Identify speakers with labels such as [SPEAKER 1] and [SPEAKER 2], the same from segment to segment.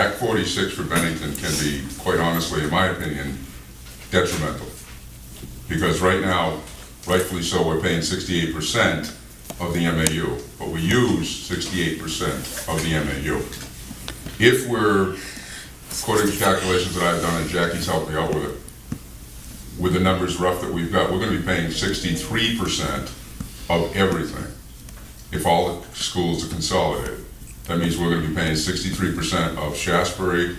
[SPEAKER 1] Act 46 for Bennington can be, quite honestly, in my opinion, detrimental. Because right now, rightfully so, we're paying 68% of the MAU, but we use 68% of the MAU. If we're, according to calculations that I've done, and Jackie's helped me out with it, with the numbers rough that we've got, we're going to be paying 63% of everything if all the schools are consolidated. That means we're going to be paying 63% of Shasbury,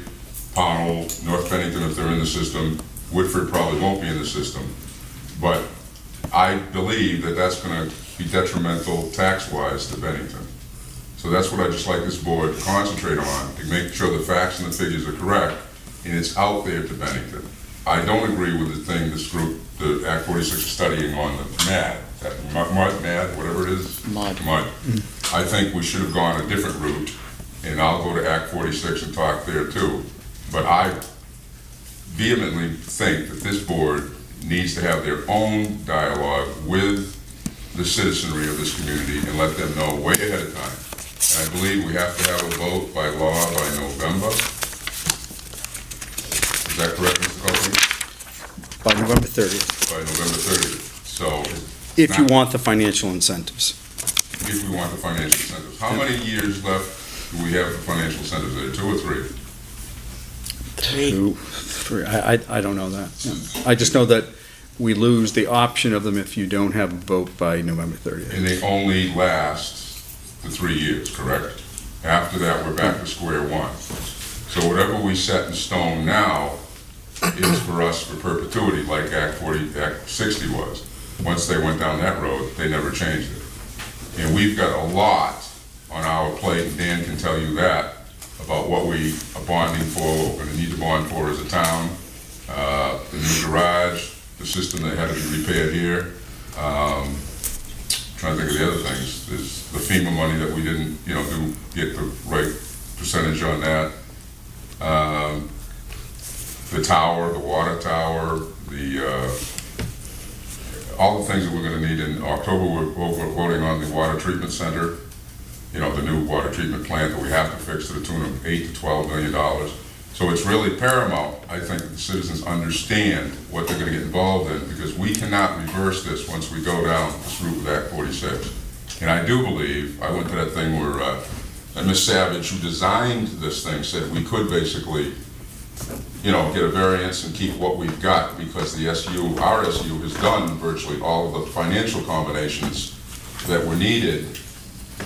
[SPEAKER 1] Pownell, North Bennington if they're in the system. Woodford probably won't be in the system. But I believe that that's going to be detrimental tax-wise to Bennington. So that's what I just like this board to concentrate on, to make sure the facts and the figures are correct, and it's out there to Bennington. I don't agree with the thing this group, the Act 46 is studying on the MAD, whatever it is. MUD. I think we should have gone a different route, and I'll go to Act 46 and talk there too. But I vehemently think that this board needs to have their own dialogue with the citizenry of this community and let them know way ahead of time. And I believe we have to have a vote by law by November. Is that correct, Mr. Copeland?
[SPEAKER 2] By November 30th.
[SPEAKER 1] By November 30th. So,
[SPEAKER 2] if you want the financial incentives.
[SPEAKER 1] If we want the financial incentives. How many years left do we have for financial incentives there? 2 or 3?
[SPEAKER 2] 2, 3. I don't know that. I just know that we lose the option of them if you don't have a vote by November 30th.
[SPEAKER 1] And they only last for 3 years, correct? After that, we're back to square one. So whatever we set in stone now is for us for perpetuity, like Act 60 was. Once they went down that road, they never changed it. And we've got a lot on our plate, and Dan can tell you that, about what we are bonding for, what we're going to need to bond for as a town, the new garage, the system that had to be repaired here. Trying to think of the other things. There's the FEMA money that we didn't, get the right percentage on that. The tower, the water tower, all the things that we're going to need. In October, we're voting on the water treatment center, the new water treatment plant that we have to fix to the tune of $8 to $12 million. So it's really paramount, I think, that the citizens understand what they're going to get involved in, because we cannot reverse this once we go down this route with Act 46. And I do believe, I went to that thing where Ms. Savage, who designed this thing, said we could basically get a variance and keep what we've got, because the our SU has done virtually all of the financial combinations that were needed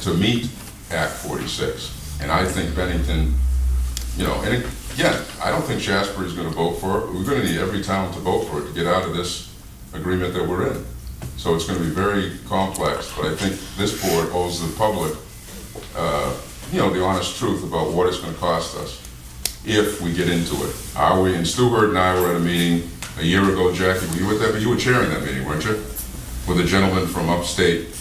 [SPEAKER 1] to meet Act 46. And I think Bennington, and again, I don't think Shasbury is going to vote for it. We're going to need every town to vote for it to get out of this agreement that we're in. So it's going to be very complex, but I think this board owes the public, the honest truth about what it's going to cost us if we get into it. Are we? And Stu Hurd and I were at a meeting a year ago. Jackie, were you at that? You were chairing that meeting, weren't you? With a gentleman from upstate.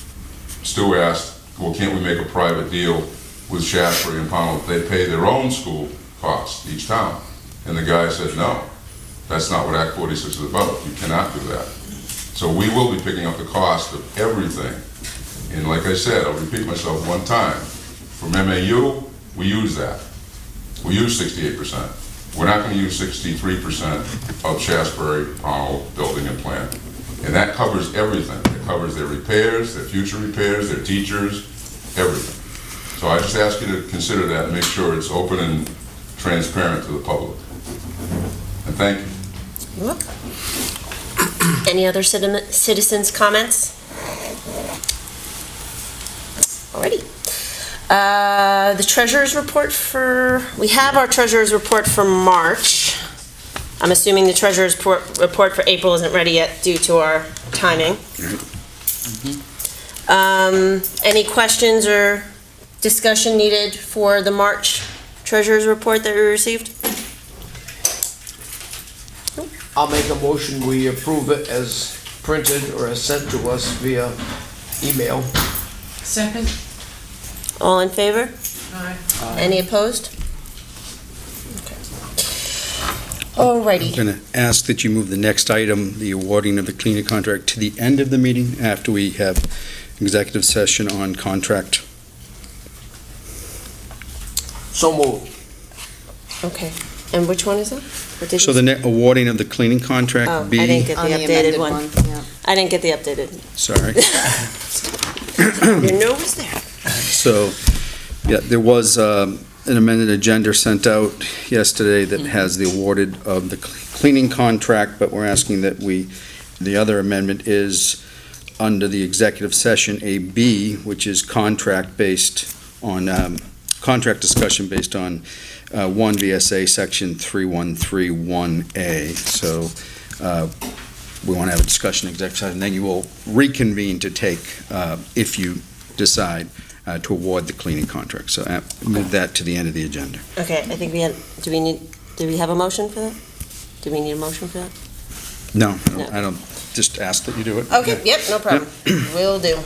[SPEAKER 1] Stu asked, well, can't we make a private deal with Shasbury and Pownell? They pay their own school costs, each town. And the guy said, no, that's not what Act 46 is about. You cannot do that. So we will be picking up the cost of everything. And like I said, I'll repeat myself one time. From MAU, we use that. We use 68%. We're not going to use 63% of Shasbury, Pownell, building and plant. And that covers everything. It covers their repairs, their future repairs, their teachers, everything. So I just ask you to consider that and make sure it's open and transparent to the public. And thank you.
[SPEAKER 3] You're welcome. Any other citizens' comments? Alrighty. The treasurer's report we have our treasurer's report for March. I'm assuming the treasurer's report for April isn't ready yet due to our timing. Any questions or discussion needed for the March treasurer's report that we received?
[SPEAKER 4] I'll make a motion, we approve it as printed or as sent to us via email.
[SPEAKER 5] Second.
[SPEAKER 3] All in favor?
[SPEAKER 5] Aye.
[SPEAKER 3] Any opposed? Okay. Alrighty.
[SPEAKER 2] I'm going to ask that you move the next item, the awarding of the cleaning contract, to the end of the meeting after we have executive session on contract.
[SPEAKER 4] So moved.
[SPEAKER 3] Okay, and which one is that? What did
[SPEAKER 2] So
[SPEAKER 3] you
[SPEAKER 2] the
[SPEAKER 3] say?
[SPEAKER 2] net awarding of the cleaning contract,
[SPEAKER 3] Oh,
[SPEAKER 2] B.
[SPEAKER 3] I didn't get the
[SPEAKER 5] On the
[SPEAKER 3] updated
[SPEAKER 5] amended
[SPEAKER 3] one.
[SPEAKER 5] yeah.
[SPEAKER 3] I didn't get the updated.
[SPEAKER 2] Sorry.
[SPEAKER 3] Your note was there.
[SPEAKER 2] So, yeah, there was an amended agenda sent out yesterday that has the awarded of the cleaning contract, but we're asking that the other amendment is under the executive session, a B, which is contract discussion based on 1 VSA Section 3131A. So we want to have a discussion in executive session, and then you will reconvene to take, if you decide, to award the cleaning contract. So move that to the end of the agenda.
[SPEAKER 3] Okay, I think do we have a motion for that? Do we need a motion for that?
[SPEAKER 2] No,
[SPEAKER 3] No.
[SPEAKER 2] I don't, just ask that you do it.
[SPEAKER 3] Okay, yep, no problem. Will do.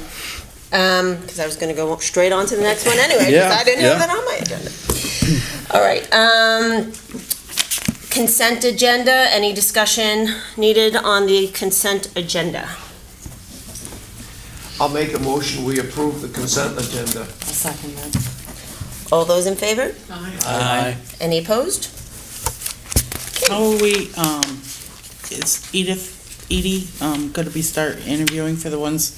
[SPEAKER 3] Because I was going to go straight on to the next one anyway, because
[SPEAKER 2] Yeah,
[SPEAKER 3] I didn't
[SPEAKER 2] yeah.
[SPEAKER 3] have that on my agenda. All right, consent agenda, any discussion needed on the consent agenda?
[SPEAKER 4] I'll make a motion, we approve the consent agenda.
[SPEAKER 5] I'll second that.
[SPEAKER 3] All those in favor?
[SPEAKER 6] Aye.
[SPEAKER 3] Any opposed?
[SPEAKER 6] How are we, is Edie, gonna be start interviewing for the ones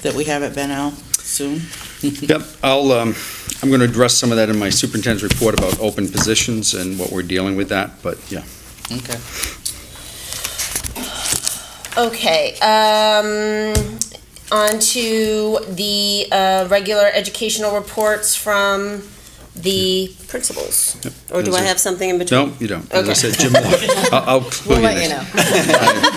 [SPEAKER 6] that we have at Ben Al soon?
[SPEAKER 2] Yep, I'm going to address some of that in my superintendent's report about open positions and what we're dealing with that, but yeah.
[SPEAKER 6] Okay.
[SPEAKER 3] Okay, on to the regular educational reports from the principals. Or do I have something in between?
[SPEAKER 2] No, you don't. As I
[SPEAKER 3] Okay.
[SPEAKER 2] said, Jim Law, I'll clue
[SPEAKER 5] We'll
[SPEAKER 2] you
[SPEAKER 5] let
[SPEAKER 2] in.
[SPEAKER 5] you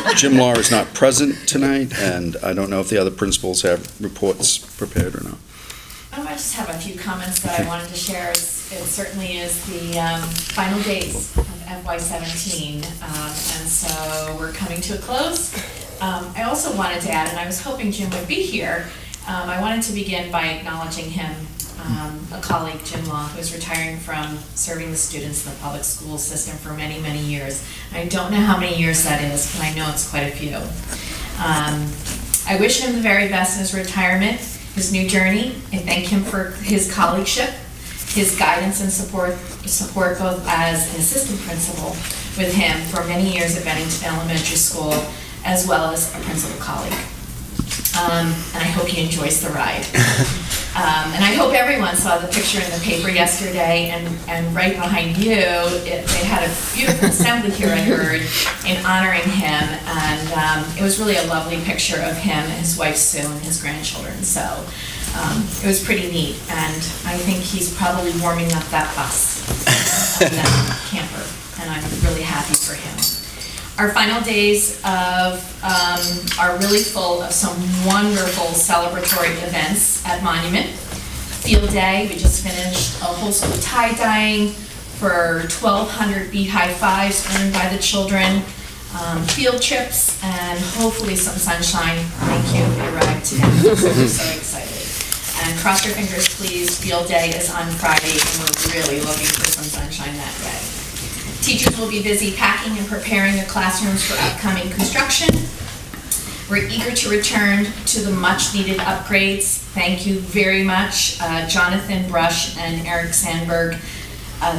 [SPEAKER 5] know.
[SPEAKER 2] Jim Law is not present tonight, and I don't know if the other principals have reports prepared or not.
[SPEAKER 7] I just have a few comments that I wanted to share. It certainly is the final days of FY17, and so we're coming to a close. I also wanted to add, and I was hoping Jim would be here, I wanted to begin by acknowledging him, a colleague, Jim Law, who's retiring from serving the students in the public school system for many, many years. I don't know how many years that is, but I know it's quite a few. I wish him the very best in his retirement, his new journey. I thank him for his colleagueship, his guidance and support both as an assistant principal with him for many years at Bennington Elementary School, as well as a principal colleague. And I hope he enjoys the ride. And I hope everyone saw the picture in the paper yesterday, and right behind you, they had a beautiful assembly here, I heard, in honoring him, and it was really a lovely picture of him and his wife Sue and his grandchildren, so it was pretty neat, and I think he's probably warming up that bus, that camper, and I'm really happy for him. Our final days are really full of some wonderful celebratory events at Monument. Field Day, we just finished a whole school tie-dyeing for 1,200 beat high fives earned by the children. Field trips, and hopefully some sunshine. Thank you, it arrived today. We're so excited. And cross your fingers, please, Field Day is on Friday, and we're really looking for some sunshine that day. Teachers will be busy packing and preparing their classrooms for upcoming construction. We're eager to return to the much-needed upgrades. Thank you very much, Jonathan Brush and Eric Sandberg.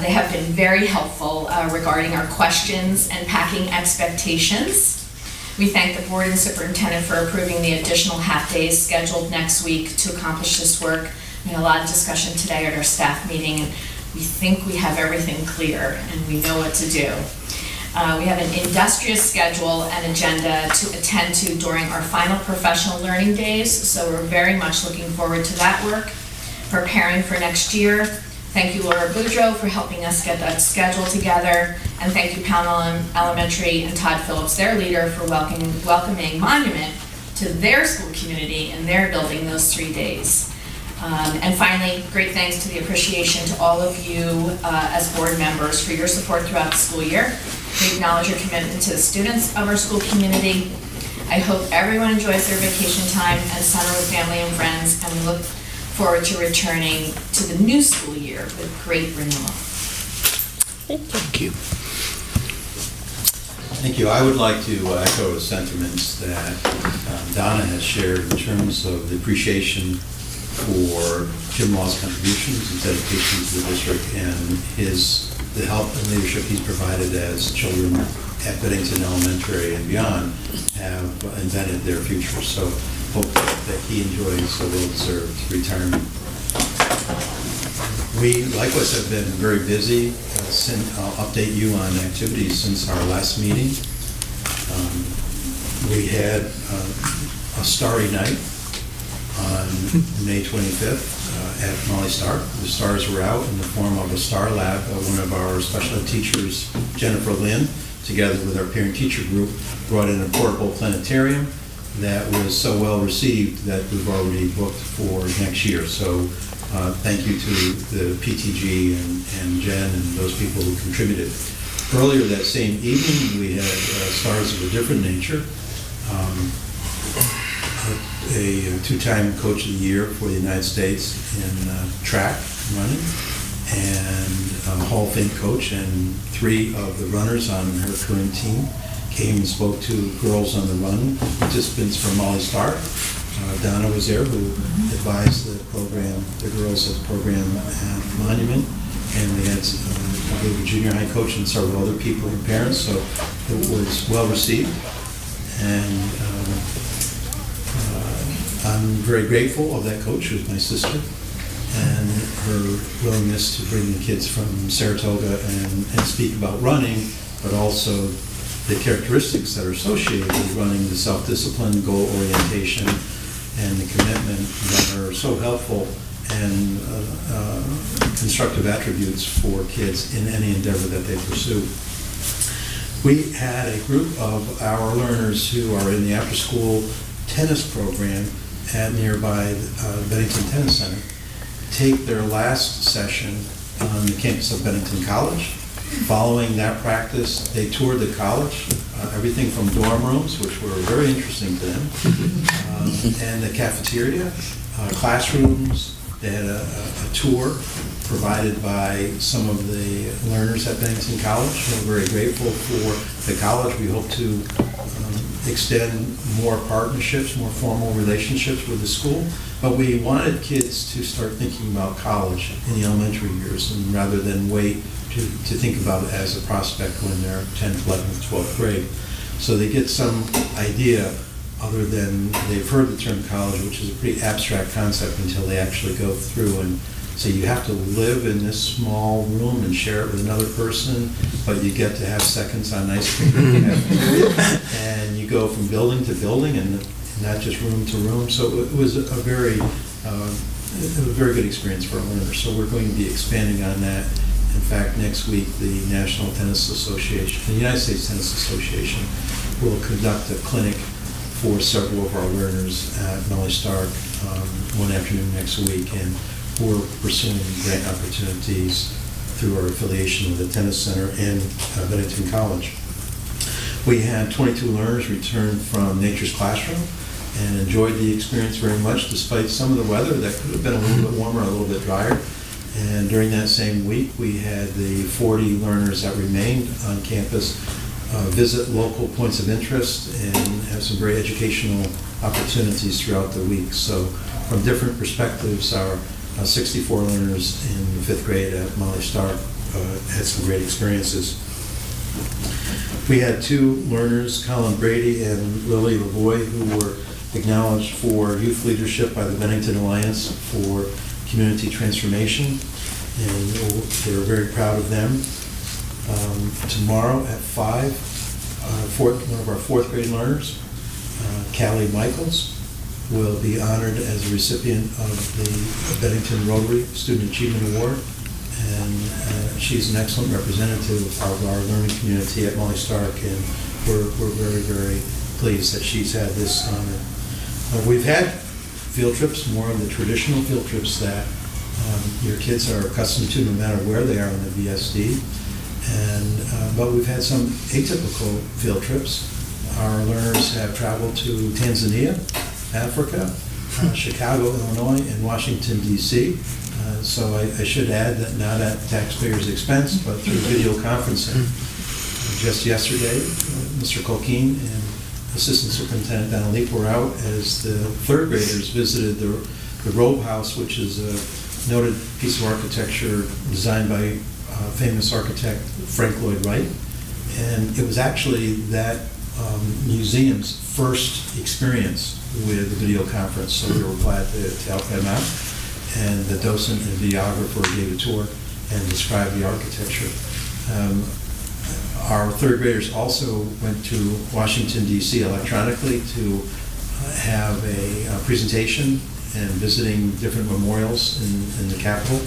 [SPEAKER 7] They have been very helpful regarding our questions and packing expectations. We thank the board and superintendent for approving the additional half-days scheduled next week to accomplish this work. We had a lot of discussion today at our staff meeting, and we think we have everything clear and we know what to do. We have an industrious schedule and agenda to attend to during our final professional learning days, so we're very much looking forward to that work, preparing for next year. Thank you, Laura Boudreau, for helping us get that schedule together, and thank you, Pownell Elementary and Todd Phillips, their leader, for welcoming Monument to their school community and their building those 3 days. And finally, great thanks to the appreciation to all of you as board members for your support throughout the school year. We acknowledge your commitment to the students of our school community. I hope everyone enjoys their vacation time and summer with family and friends, and we look forward to returning to the new school year with great renewal.
[SPEAKER 3] Thank you.
[SPEAKER 8] Thank you. I would like to echo the sentiments that Donna has shared in terms of the appreciation for Jim Law's contributions and dedication to the district and his the help and leadership he's provided as children at Bennington Elementary and beyond have invented their future. So hope that he enjoys a well-deserved retirement. We likewise have been very busy. I'll update you on activities since our last meeting. We had a starry night on May 25th at Molly Stark. The stars were out in the form of a star lab. One of our special ed teachers, Jennifer Lynn, together with our parent-teacher group, brought in a portable planetarium that was so well received that we've already booked for next year. So thank you to the PTG and Jen and those people who contributed. Earlier that same evening, we had stars of a different nature. A two-time Coach of the Year for the United States in track running, and a Hall of Fame coach, and 3 of the runners on her current team came and spoke to girls on the run, participants from Molly Stark. Donna was there, who advised the program, the girls of the program at Monument, and we had a junior high coach and several other people and parents, so it was well received. And I'm very grateful of that coach, who's my sister, and her willingness to bring the kids from Saratoga and speak about running, but also the characteristics that are associated with running, the self-discipline, goal orientation, and the commitment that are so helpful and constructive attributes for kids in any endeavor that they pursue. We had a group of our learners who are in the after-school tennis program at nearby Bennington Tennis Center take their last session on the campus of Bennington College. Following that practice, they toured the college, everything from dorm rooms, which were very interesting to them, and the cafeteria, classrooms. They had a tour provided by some of the learners at Bennington College. We're very grateful for the college. We hope to extend more partnerships, more formal relationships with the school. But we wanted kids to start thinking about college in the elementary years, and rather than wait to think about it as a prospect when they're 10th, 11th, 12th grade. So they get some idea, other than they've heard the term college, which is a pretty abstract concept until they actually go through and say you have to live in this small room and share it with another person, but you get to have seconds on ice cream in the cafeteria, and you go from building to building and not just room to room. So it was a very good experience for our learners. So we're going to be expanding on that. In fact, next week, the National Tennis Association, the United States Tennis Association, will conduct a clinic for several of our learners at Molly Stark one afternoon next week, and we're pursuing grant opportunities through our affiliation with the Tennis Center and Bennington College. We had 22 learners return from Nature's Classroom and enjoyed the experience very much, despite some of the weather that could have been a little bit warmer, a little bit drier. And during that same week, we had the 40 learners that remained on campus visit local points of interest and have some very educational opportunities throughout the week. So from different perspectives, our 64 learners in the 5th grade at Molly Stark had some great experiences. We had 2 learners, Colin Brady and Lily Lavoie, who were acknowledged for youth leadership by the Bennington Alliance for Community Transformation, and we're very proud of them. Tomorrow at 5, one of our 4th grade learners, Callie Michaels, will be honored as a recipient of the Bennington Rotary Student Achievement Award, and she's an excellent representative of our learning community at Molly Stark, and we're very, very pleased that she's had this honor. We've had field trips, more of the traditional field trips that your kids are accustomed to no matter where they are in the VSD. But we've had some atypical field trips. Our learners have traveled to Tanzania, Africa, Chicago, Illinois, and Washington, D.C. So I should add that not at taxpayers' expense, but through video conferencing. Just yesterday, Mr. Colkeen and Assistant Superintendent Donna Leap were out as the 3rd graders visited the Robe House, which is a noted piece of architecture designed by famous architect Frank Lloyd Wright. And it was actually that museum's first experience with the video conference, so we were glad to help them out. And the docent and videographer gave a tour and described the architecture. Our third graders also went to Washington, D.C. electronically to have a presentation and visiting different memorials in the capital.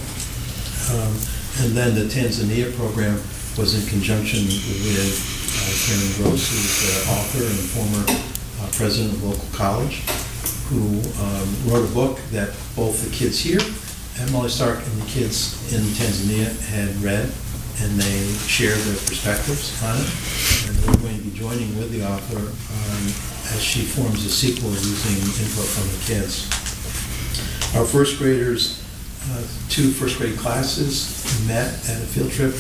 [SPEAKER 8] And then the Tanzania program was in conjunction with Karen Gross, who's the author and former president of local college, who wrote a book that both the kids here at Molly Stark and the kids in Tanzania had read, and they shared their perspectives on it. And we're going to be joining with the author as she forms a sequel using input from the kids. Our first graders, 2 first grade classes met at a field trip.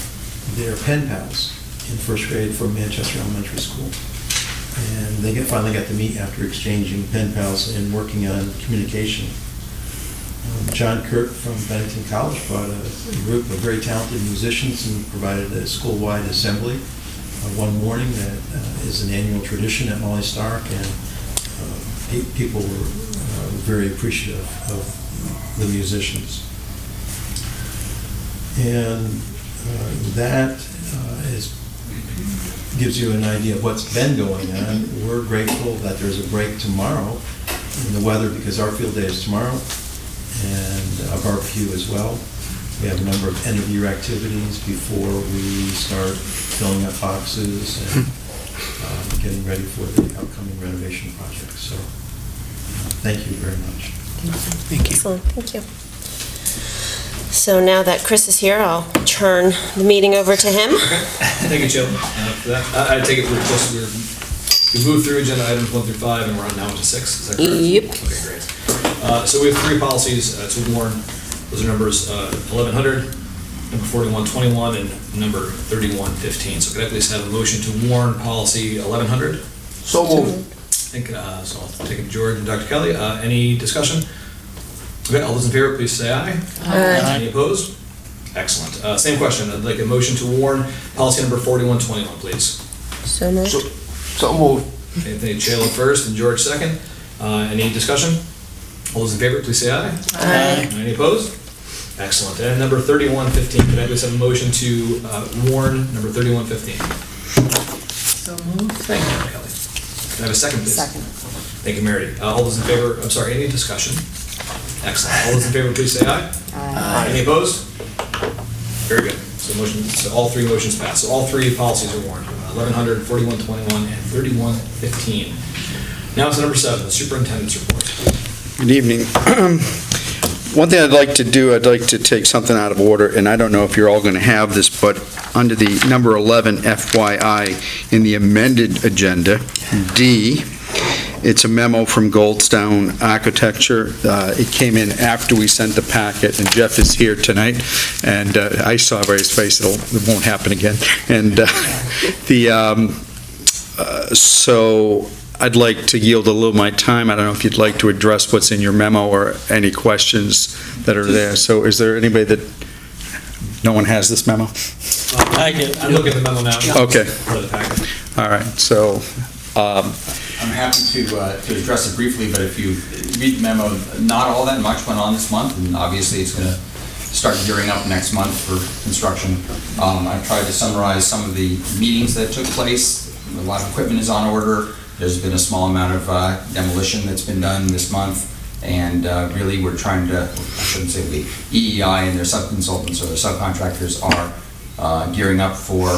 [SPEAKER 8] They're pen pals in first grade from Manchester Elementary School. And they finally got to meet after exchanging pen pals and working on communication. John Kirk from Bennington College brought a group of very talented musicians and provided a school-wide assembly one morning that is an annual tradition at Molly Stark, and people were very appreciative of the musicians. And that gives you an idea of what's been going on. We're grateful that there's a break tomorrow in the weather because our field day is tomorrow, and a barbecue as well. We have a number of end of year activities before we start filling up boxes and getting ready for the upcoming renovation project. So thank you very much.
[SPEAKER 2] Thank you.
[SPEAKER 3] Excellent, thank you. So now that Chris is here, I'll turn the meeting over to him.
[SPEAKER 5] Thank you, Jill, for that. I take it we moved through agenda items 1 through 5, and we're on now to 6. Is that correct?
[SPEAKER 3] Yep.
[SPEAKER 5] Okay, great. So we have 3 policies to warn. Those are numbers 1100, number 4121, and number 3115. So could I please have a motion to warn policy 1100?
[SPEAKER 4] So moved.
[SPEAKER 5] So I'll take it to George and Dr. Kelly. Any discussion? Okay, all those in favor, please say aye.
[SPEAKER 3] Aye.
[SPEAKER 5] Any opposed? Excellent. Same question. I'd like a motion to warn policy number 4121, please.
[SPEAKER 3] So moved.
[SPEAKER 4] So moved.
[SPEAKER 5] Okay, thank you, Shayla first and George second. Any discussion? All those in favor, please say aye.
[SPEAKER 3] Aye.
[SPEAKER 5] Any opposed? Excellent. And number 3115, could I please have a motion to warn number 3115?
[SPEAKER 6] So moved.
[SPEAKER 5] Thank you, Dr. Kelly. Can I have a second, please?
[SPEAKER 6] Second.
[SPEAKER 5] Thank you, Mary. All those in favor, I'm sorry, any discussion? Excellent. All those in favor, please say aye.
[SPEAKER 6] Aye.
[SPEAKER 5] Any opposed? Very good. So all 3 motions pass. So all 3 policies are warned. 1100, 4121, and 3115. Now it's number 7, the superintendent's report.
[SPEAKER 2] Good evening. One thing I'd like to do, I'd like to take something out of order, and I don't know if you're all going to have this, but under the number 11 FYI in the amended agenda, D, it's a memo from Goldstone Architecture. It came in after we sent the packet, and Jeff is here tonight, and I saw by his face it won't happen again. And so I'd like to yield a little of my time. I don't know if you'd like to address what's in your memo or any questions that are there. So is there anybody that, no one has this memo?
[SPEAKER 6] I do.
[SPEAKER 5] I'm looking at the memo now.
[SPEAKER 2] Okay.
[SPEAKER 5] For the packet.
[SPEAKER 2] All right, so,
[SPEAKER 9] I'm happy to address it briefly, but if you read the memo, not all that much went on this month, and obviously it's going to start gearing up next month for construction. I tried to summarize some of the meetings that took place. A lot of equipment is on order. There's been a small amount of demolition that's been done this month, and really we're trying to, I shouldn't say we, EEI and their subconsultants or their subcontractors are gearing up for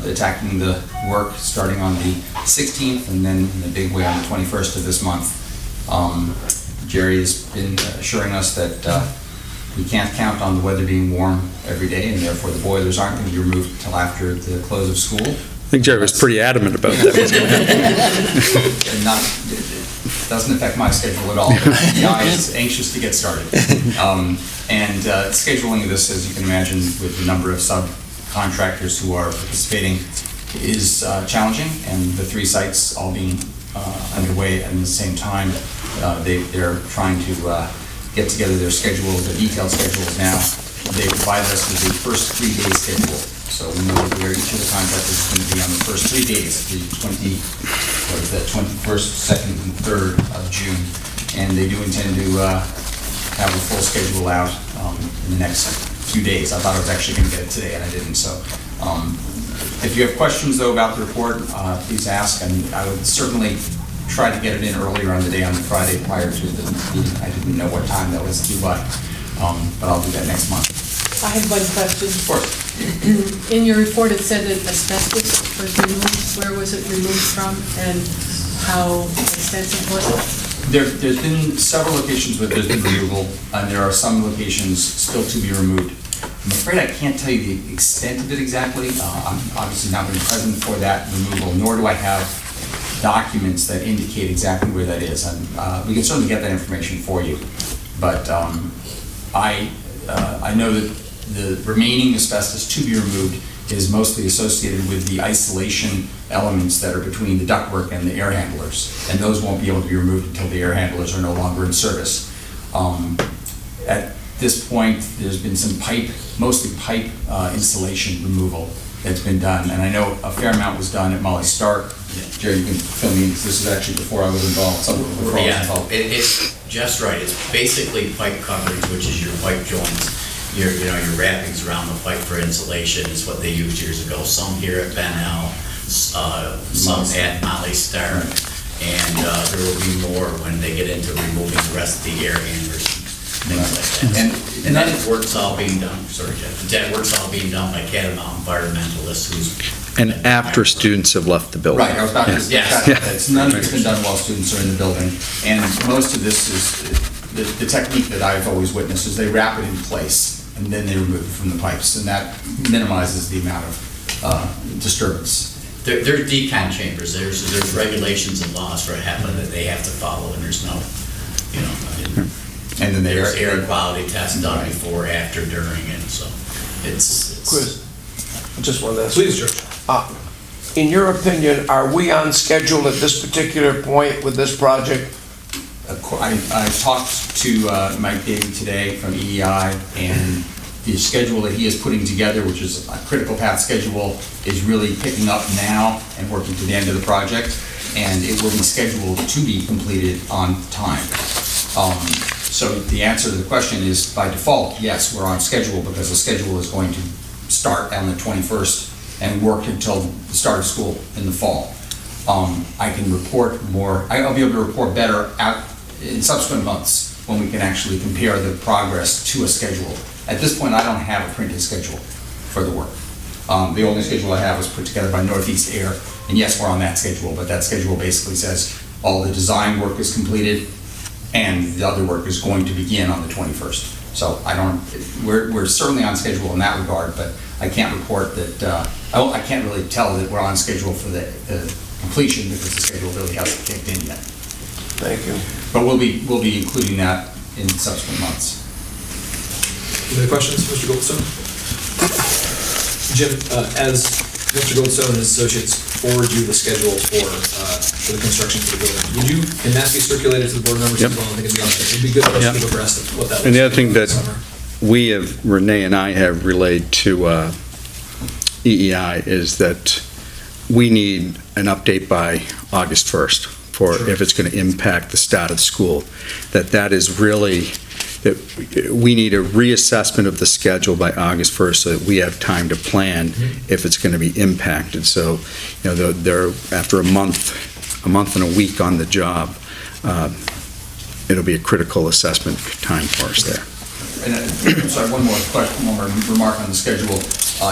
[SPEAKER 9] attacking the work starting on the 16th and then in a big way on the 21st of this month. Jerry has been assuring us that we can't count on the weather being warm every day, and therefore the boilers aren't going to be removed until after the close of school.
[SPEAKER 2] I think Jerry was pretty adamant about that.
[SPEAKER 9] It doesn't affect my schedule at all. I is anxious to get started. And scheduling this, as you can imagine, with the number of subcontractors who are participating is challenging, and the 3 sites all being underway at the same time, they're trying to get together their schedules, their detailed schedules now, they provided us with the first 3-day schedule. So we know where each of the contractors is going to be on the first 3 days, the 21st, 2nd, and 3rd of June. And they do intend to have a full schedule out in the next few days. I thought I was actually going to get it today, and I didn't. So if you have questions, though, about the report, please ask. And I would certainly try to get it in earlier on the day on the Friday prior to the meeting. I didn't know what time that was due by, but I'll do that next month.
[SPEAKER 10] I have one question.
[SPEAKER 9] Of course.
[SPEAKER 10] In your report, it said that asbestos was removed. Where was it removed from, and how extensive was it?
[SPEAKER 9] There's been several locations where there's been removal, and there are some locations still to be removed. I'm afraid I can't tell you the extent of it exactly. I'm obviously not been present for that removal, nor do I have documents that indicate exactly where that is. And we can certainly get that information for you. But I know that the remaining asbestos to be removed is mostly associated with the isolation elements that are between the ductwork and the air handlers. And those won't be able to be removed until the air handlers are no longer in service. At this point, there's been some pipe, mostly pipe installation removal that's been done. And I know a fair amount was done at Molly Stark. Jerry, you can fill me in, because this is actually before I was involved. Before I was involved.
[SPEAKER 11] It's just right. It's basically pipe coverage, which is your pipe joints. Your wrappings around the pipe for insulation is what they used years ago. Some here at Bennell, some at Molly Stark, and there will be more when they get into removing the rest of the air handlers, things like that. And that work's all being done. Sorry, Jeff. That work's all being done by Catamount Environmentalists, who's
[SPEAKER 2] And after students have left the building.
[SPEAKER 9] Right, I was about to
[SPEAKER 11] Yes.
[SPEAKER 9] say, none of it's been done while students are in the building. And most of this is, the technique that I've always witnessed is they wrap it in place and then they remove it from the pipes. And that minimizes the amount of disturbance.
[SPEAKER 11] There are decon chambers. There's regulations and laws for HEPA that they have to follow, and there's no,
[SPEAKER 9] And then
[SPEAKER 11] there's air quality tests done before, after, during, and so it's.
[SPEAKER 4] Chris, I just wanted to ask.
[SPEAKER 5] Please, George.
[SPEAKER 4] In your opinion, are we on schedule at this particular point with this project?
[SPEAKER 9] I talked to Mike Davey today from EEI, and the schedule that he is putting together, which is a critical path schedule, is really picking up now and working to the end of the project, and it will be scheduled to be completed on time. So the answer to the question is, by default, yes, we're on schedule, because the schedule is going to start on the 21st and work until the start of school in the fall. I can report more, I'll be able to report better out in subsequent months when we can actually compare the progress to a schedule. At this point, I don't have a printed schedule for the work. The only schedule I have was put together by Northeast Air, and yes, we're on that schedule, but that schedule basically says all the design work is completed and the other work is going to begin on the 21st. So we're certainly on schedule in that regard, but I can't report that, I can't really tell that we're on schedule for the completion, because the schedule really hasn't kicked in yet.
[SPEAKER 4] Thank you.
[SPEAKER 9] But we'll be including that in subsequent months.
[SPEAKER 5] Any other questions, Mr. Goldstone? Jim, as Mr. Goldstone and his associates forward you the schedule for the construction for the building, would you, can that be circulated to the board members as well? I think it'd be good for us to keep abreast of what that looks like.
[SPEAKER 2] And the other thing that
[SPEAKER 5] summer.
[SPEAKER 2] we have, Renee and I have relayed to EEI, is that we need an update by August 1st for if it's going to impact the start of school. That is really, that we need a reassessment of the schedule by August 1st so that we have time to plan if it's going to be impacted. So, they're after a month and a week on the job, it'll be a critical assessment time for us there.
[SPEAKER 9] And sorry, one more remark on the schedule.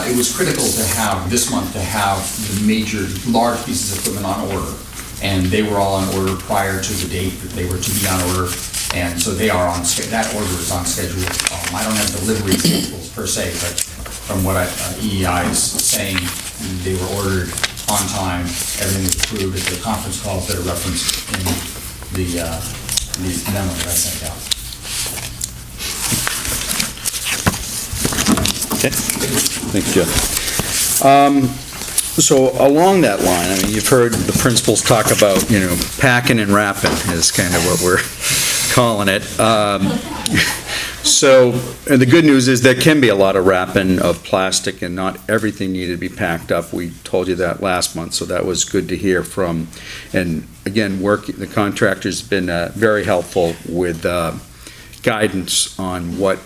[SPEAKER 9] It was critical to have, this month, to have the major, large pieces of equipment on order. And they were all on order prior to the date that they were to be on order. And so they are on, that order is on schedule. I don't have delivery schedules per se, but from what EEI is saying, they were ordered on time. Everything was approved at the conference calls that are referenced in the memo that I sent out.
[SPEAKER 2] Okay, thank you, Jeff. So along that line, I mean, you've heard the principals talk about, packing and wrapping is kind of what we're calling it. So, and the good news is there can be a lot of wrapping of plastic and not everything needed to be packed up. We told you that last month, so that was good to hear from. And again, the contractor's been very helpful with guidance on what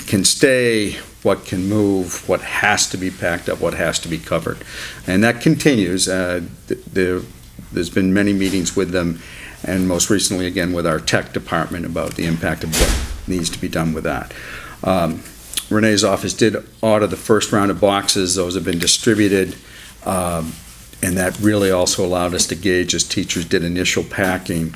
[SPEAKER 2] can stay, what can move, what has to be packed up, what has to be covered. And that continues. There's been many meetings with them, and most recently, again, with our tech department about the impact of what needs to be done with that. Renee's office did order the first round of boxes. Those have been distributed, and that really also allowed us to gauge, as teachers did initial packing,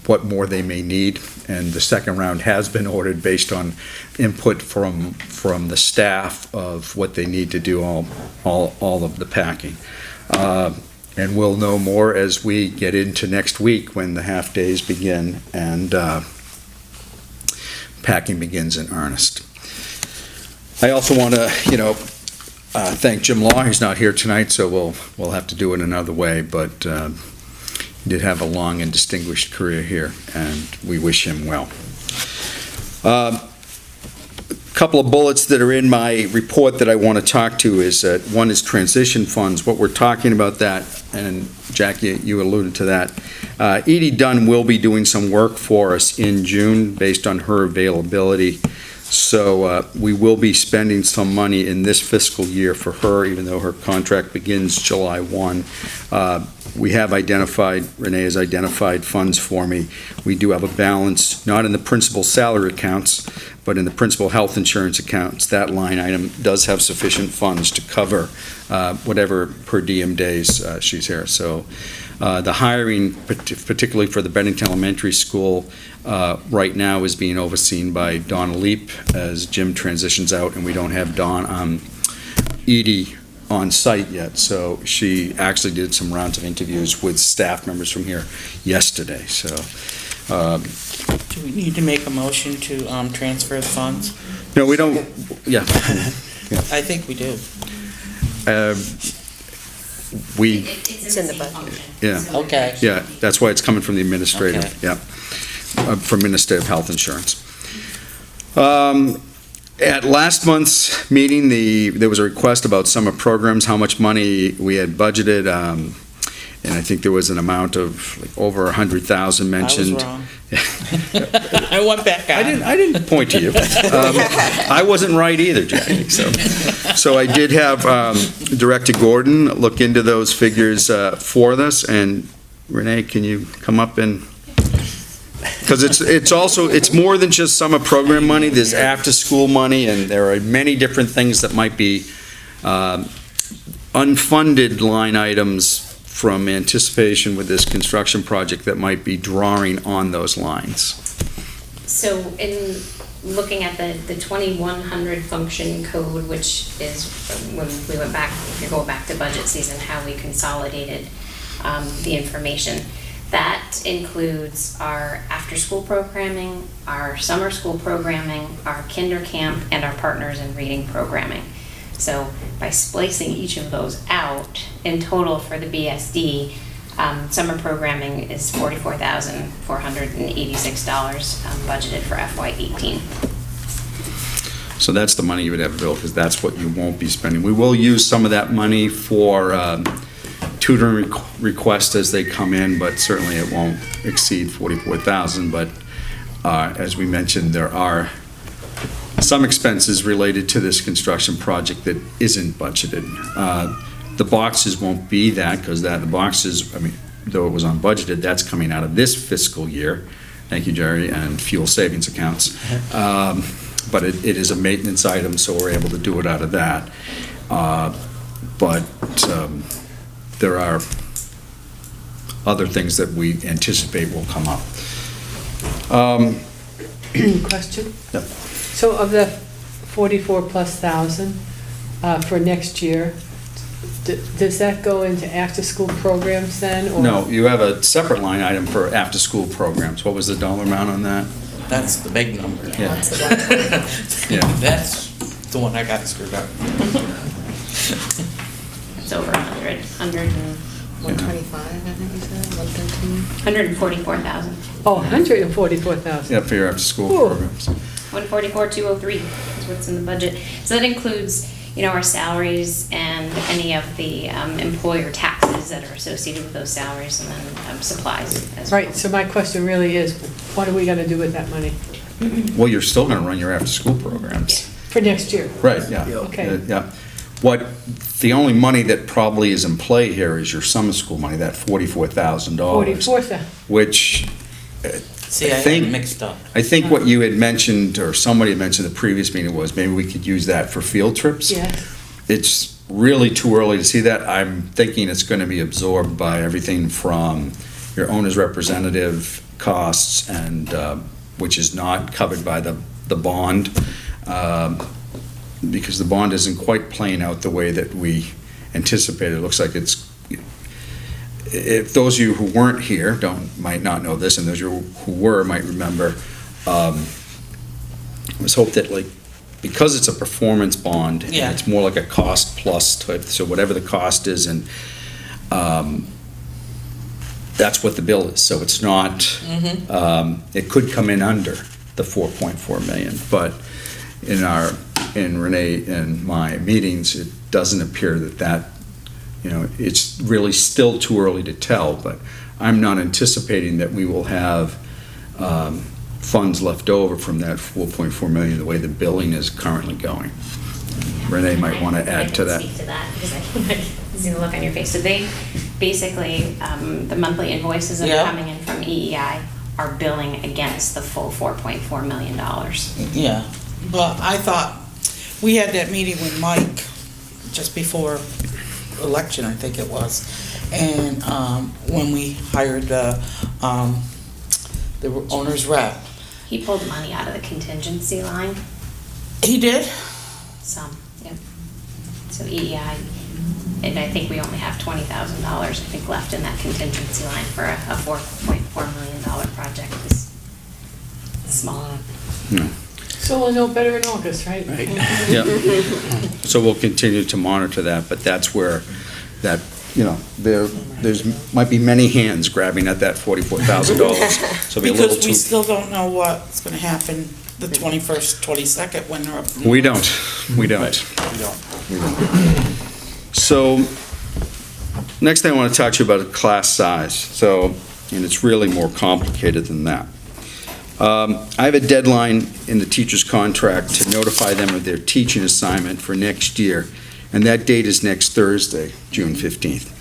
[SPEAKER 2] what more they may need. And the second round has been ordered based on input from the staff of what they need to do all of the packing. And we'll know more as we get into next week when the half-days begin and packing begins in earnest. I also want to, thank Jim Law. He's not here tonight, so we'll have to do it another way, but he did have a long and distinguished career here, and we wish him well. Couple of bullets that are in my report that I want to talk to is that one is transition funds. What we're talking about that, and Jackie, you alluded to that. Edie Dunn will be doing some work for us in June based on her availability. So we will be spending some money in this fiscal year for her, even though her contract begins July 1. We have identified, Renee has identified funds for me. We do have a balance, not in the principal salary accounts, but in the principal health insurance accounts. That line item does have sufficient funds to cover whatever per diem days she's here. So the hiring, particularly for the Bennington Elementary School, right now is being overseen by Donna Leap as Jim transitions out, and we don't have Edie on site yet. So she actually did some rounds of interviews with staff members from here yesterday. So
[SPEAKER 6] Do we need to make a motion to transfer the funds?
[SPEAKER 2] no, we don't. Yeah,
[SPEAKER 6] I think we do.
[SPEAKER 2] we.
[SPEAKER 3] It's in the budget.
[SPEAKER 2] Yeah.
[SPEAKER 6] Okay.
[SPEAKER 2] Yeah, that's why it's coming from the administrative.
[SPEAKER 6] Okay.
[SPEAKER 2] Yeah, from Ministry of Health Insurance. At last month's meeting, there was a request about summer programs, how much money we had budgeted, and I think there was an amount of like over 100,000 mentioned.
[SPEAKER 6] I was wrong. I went back on.
[SPEAKER 2] I didn't point to you. I wasn't right either, Jackie. So I did have Director Gordon look into those figures for us, and Renee, can you come up and? Because it's more than just summer program money. There's after-school money, and there are many different things that might be unfunded line items from anticipation with this construction project that might be drawing on those lines.
[SPEAKER 12] So in looking at the 2100 function code, which is when we went back, if you go back to budget season, how we consolidated the information. That includes our after-school programming, our summer school programming, our kinder camp, and our partners in reading programming. So by splicing each of those out, in total for the BSD, summer programming is $44,486 budgeted for FY18.
[SPEAKER 2] So that's the money you would have available, because that's what you won't be spending. We will use some of that money for tutoring requests as they come in, but certainly it won't exceed $44,000. But as we mentioned, there are some expenses related to this construction project that isn't budgeted. The boxes won't be that, because the boxes, I mean, though it was unbudgeted, that's coming out of this fiscal year. Thank you, Jerry, and fuel savings accounts. But it is a maintenance item, so we're able to do it out of that. But there are other things that we anticipate will come up.
[SPEAKER 10] Question?
[SPEAKER 2] Yep.
[SPEAKER 10] So of the 44,000+ for next year, does that go into after-school programs then? Or?
[SPEAKER 2] No, you have a separate line item for after-school programs. What was the dollar amount on that?
[SPEAKER 6] That's the big number.
[SPEAKER 2] Yeah.
[SPEAKER 6] Yeah. That's the one I got screwed up.
[SPEAKER 12] It's over 100,
[SPEAKER 3] 125, I think you said, 113.
[SPEAKER 12] 144,000.
[SPEAKER 10] Oh, 144,000.
[SPEAKER 2] Yeah, for your after-school
[SPEAKER 10] Ooh.
[SPEAKER 2] programs.
[SPEAKER 12] 144,203 is what's in the budget. So that includes, our salaries and any of the employer taxes that are associated with those salaries, and then supplies as well.
[SPEAKER 10] Right, so my question really is, what are we gonna do with that money
[SPEAKER 2] Well, you're still gonna run your after-school programs.
[SPEAKER 10] for next year?
[SPEAKER 2] Right, yeah.
[SPEAKER 10] Okay.
[SPEAKER 2] Yeah. The only money that probably is in play here is your summer school money, that $44,000.
[SPEAKER 10] 44,000.
[SPEAKER 2] Which,
[SPEAKER 6] See, I had
[SPEAKER 2] think-
[SPEAKER 6] it mixed up.
[SPEAKER 2] I think what you had mentioned, or somebody had mentioned the previous meeting, was maybe we could use that for field trips.
[SPEAKER 10] Yes.
[SPEAKER 2] It's really too early to see that. I'm thinking it's gonna be absorbed by everything from your owner's representative costs and, which is not covered by the bond, because the bond isn't quite playing out the way that we anticipated. It looks like it's, if those of you who weren't here might not know this, and those of you who were might remember, it was hoped that, like, because it's a performance bond, and
[SPEAKER 6] Yeah.
[SPEAKER 2] it's more like a cost plus type, so whatever the cost is, and that's what the bill is. So it's not, it could come in under the 4.4 million, but in Renee and my meetings, it doesn't appear that, it's really still too early to tell, but I'm not anticipating that we will have funds left over from that 4.4 million, the way the billing is currently going. Renee might want to add to that.
[SPEAKER 12] I can speak to that, because I see the look on your face. So they, basically, the monthly invoices that
[SPEAKER 6] Yeah.
[SPEAKER 12] are coming in from EEI are billing against the full $4.4 million.
[SPEAKER 6] Yeah, but I thought, we had that meeting with Mike just before election, I think it was. And, when we hired the owner's rep.
[SPEAKER 12] He pulled money out of the contingency line,
[SPEAKER 6] He did?
[SPEAKER 12] some, yep. So EEI, and I think we only have $20,000, left in that contingency line for a $4.4 million project. It's small.
[SPEAKER 10] So we'll know better in August, right?
[SPEAKER 2] Yeah. So we'll continue to monitor that, but that's where that, there's, might be many hands grabbing at that $44,000. So it'll be a little
[SPEAKER 6] Because we
[SPEAKER 2] too.
[SPEAKER 6] still don't know what's gonna happen the 21st, 22nd, when they're up.
[SPEAKER 2] We don't. So, next thing I want to talk to you about is class size. So, and it's really more complicated than that. I have a deadline in the teacher's contract to notify them of their teaching assignment for next year, and that date is next Thursday, June 15th.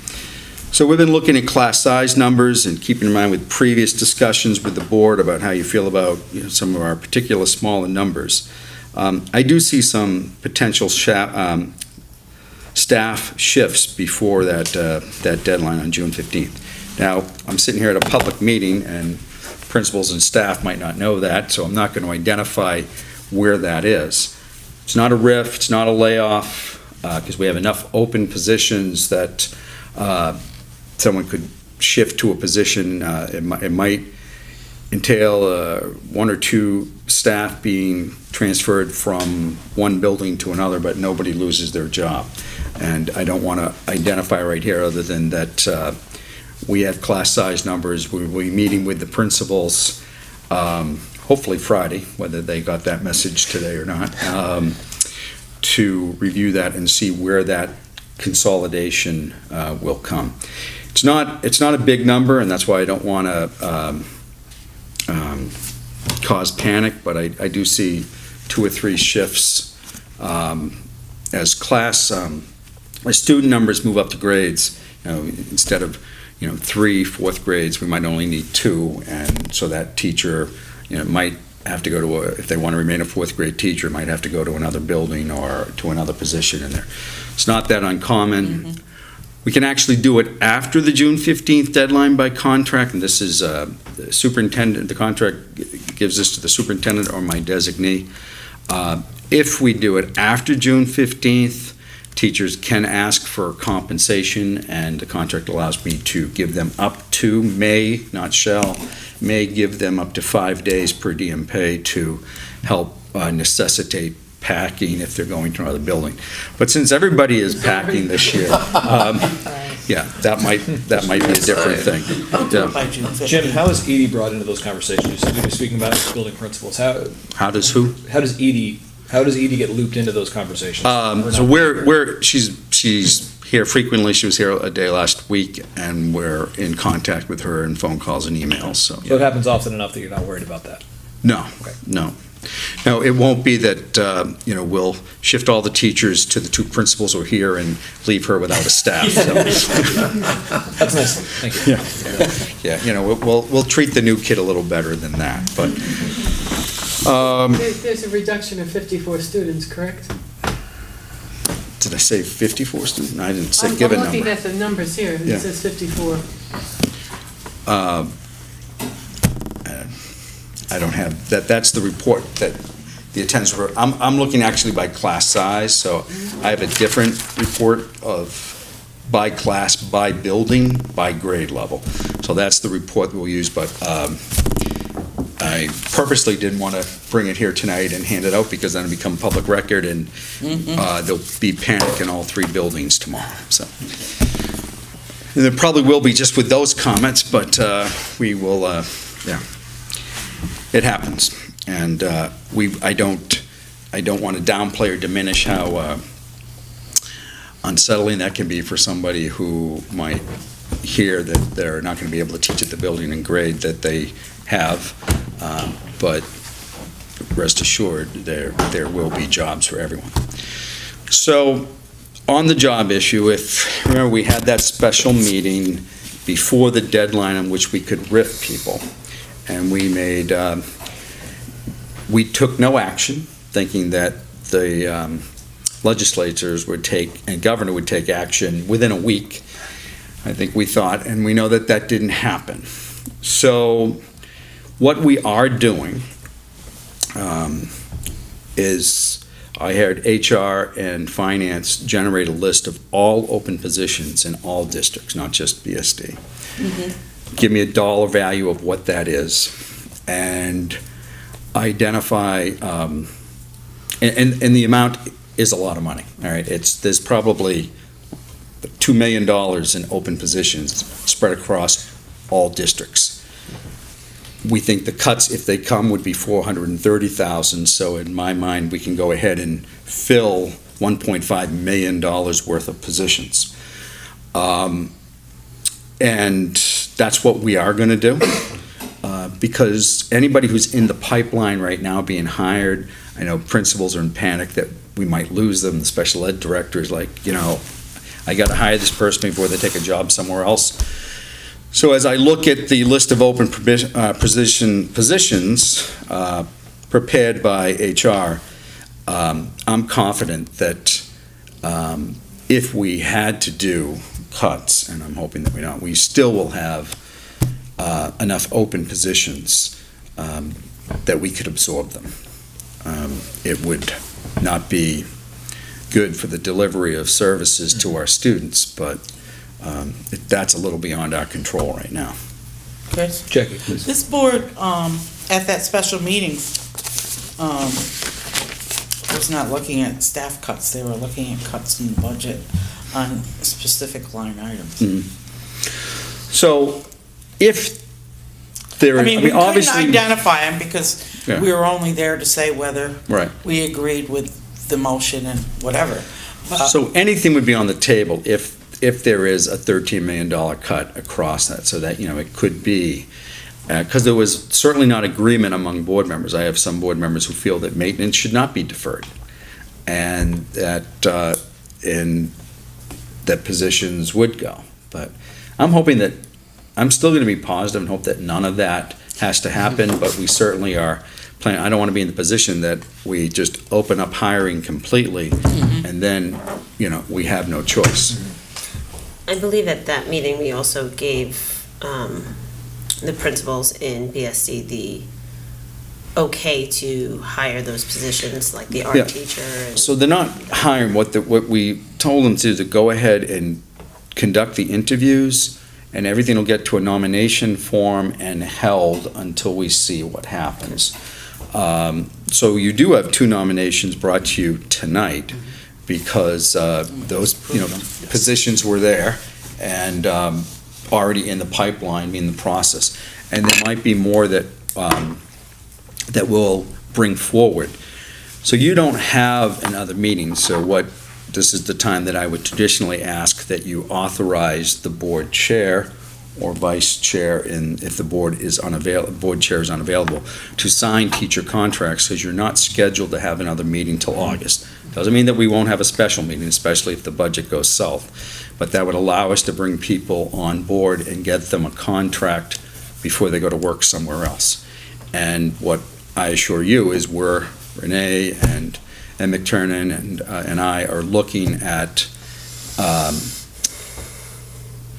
[SPEAKER 2] So we've been looking at class size numbers and keeping in mind with previous discussions with the board about how you feel about some of our particular smaller numbers. I do see some potential staff shifts before that deadline on June 15th. Now, I'm sitting here at a public meeting, and principals and staff might not know that, so I'm not going to identify where that is. It's not a RIF, it's not a layoff, because we have enough open positions that someone could shift to a position. It might entail one or two staff being transferred from one building to another, but nobody loses their job. And I don't want to identify right here, other than that we have class size numbers. We'll be meeting with the principals, hopefully Friday, whether they got that message today or not, to review that and see where that consolidation will come. It's not a big number, and that's why I don't want to cause panic, but I do see 2 or 3 shifts as class, as student numbers move up to grades. Instead of 3 fourth grades, we might only need 2, and so that teacher might have to go to if they want to remain a 4th grade teacher, might have to go to another building or to another position in there. It's not that uncommon. Mm-hmm. We can actually do it after the June 15th deadline by contract, and this is the superintendent. The contract gives this to the superintendent or my designee. If we do it after June 15th, teachers can ask for compensation, and the contract allows me to give them up to, may, not shall, may give them up to 5 days per diem pay to help necessitate packing if they're going to another building. But since everybody is packing this year, yeah, that might be a different thing.
[SPEAKER 6] I'll do
[SPEAKER 2] Yeah.
[SPEAKER 6] it by June 15th.
[SPEAKER 5] Jim, how is Edie brought into those conversations? You said you were speaking about building principals.
[SPEAKER 2] How does who?
[SPEAKER 5] How does Edie get looped into those conversations?
[SPEAKER 2] So she's here frequently. She was here a day last week, and we're in contact with her in phone calls and emails, so.
[SPEAKER 5] So it happens often enough that you're not worried about that.
[SPEAKER 2] No,
[SPEAKER 5] Okay.
[SPEAKER 2] no. No, it won't be that, we'll shift all the teachers to the two principals who are here and leave her without a staff. So,
[SPEAKER 5] That's nice. Thank you.
[SPEAKER 2] yeah, we'll treat the new kid a little better than that, but,
[SPEAKER 10] There's a reduction of 54 students, correct?
[SPEAKER 2] did I say 54 students? No, I didn't say, give a
[SPEAKER 10] I'm looking
[SPEAKER 2] number.
[SPEAKER 10] at the numbers here,
[SPEAKER 2] Yeah.
[SPEAKER 10] it says 54.
[SPEAKER 2] I don't have, that's the report that the attendance were, I'm looking actually by class size, so I have a different report of by class, by building, by grade level. So that's the report that we'll use, but I purposely didn't want to bring it here tonight and hand it out because then it'll become public record and there'll be panic in all three buildings tomorrow, so. And there probably will be just with those comments, but we will, yeah. It happens, and I don't want to downplay or diminish how unsettling that can be for somebody who might hear that they're not going to be able to teach at the building and grade that they have, but rest assured, there will be jobs for everyone. So, on the job issue, if, remember, we had that special meeting before the deadline on which we could RIF people. And we took no action, thinking that the legislators would take, and governor would take action within a week, I think we thought, and we know that that didn't happen. So what we are doing is I had HR and finance generate a list of all open positions in all districts, not just BSD. Give me a dollar value of what that is, and identify, and the amount is a lot of money, all right? There's probably $2 million in open positions spread across all districts. We think the cuts, if they come, would be $430,000, so in my mind, we can go ahead and fill $1.5 million worth of positions. And that's what we are going to do, because anybody who's in the pipeline right now being hired, I know principals are in panic that we might lose them. The special ed director is like, I got to hire this person before they take a job somewhere else. So as I look at the list of open positions prepared by HR, I'm confident that if we had to do cuts, and I'm hoping that we don't, we still will have enough open positions that we could absorb them. It would not be good for the delivery of services to our students, but that's a little beyond our control right now.
[SPEAKER 6] Chris?
[SPEAKER 5] Jackie, please.
[SPEAKER 6] This board, at that special meeting, was not looking at staff cuts, they were looking at cuts in the budget on specific line items.
[SPEAKER 2] So if there,
[SPEAKER 6] I mean, we couldn't
[SPEAKER 2] obviously,
[SPEAKER 6] identify them because
[SPEAKER 2] Yeah.
[SPEAKER 6] we were only there to say whether
[SPEAKER 2] right.
[SPEAKER 6] we agreed with the motion and whatever.
[SPEAKER 2] So anything would be on the table if there is a $13 million cut across that, so that, it could be, because there was certainly not agreement among board members. I have some board members who feel that maintenance should not be deferred, and that positions would go. But I'm hoping that, I'm still going to be positive and hope that none of that has to happen, but we certainly are planning. I don't want to be in the position that we just open up hiring completely, and then, we have no choice.
[SPEAKER 3] I believe at that meeting, we also gave the principals in BSD the okay to hire those positions, like the
[SPEAKER 2] Yeah.
[SPEAKER 3] art teacher. And
[SPEAKER 2] So they're not hiring, what we told them to go ahead and conduct the interviews, and everything will get to a nomination form and held until we see what happens. So you do have 2 nominations brought to you tonight, because those, positions were there, and already in the pipeline, in the process. And there might be more that, that we'll bring forward. So you don't have another meeting, so this is the time that I would traditionally ask that you authorize the board chair or vice chair, if the board chair is unavailable, to sign teacher contracts, because you're not scheduled to have another meeting till August. Doesn't mean that we won't have a special meeting, especially if the budget goes south. But that would allow us to bring people on board and get them a contract before they go to work somewhere else. And what I assure you is Renee and McTurnan and I are looking at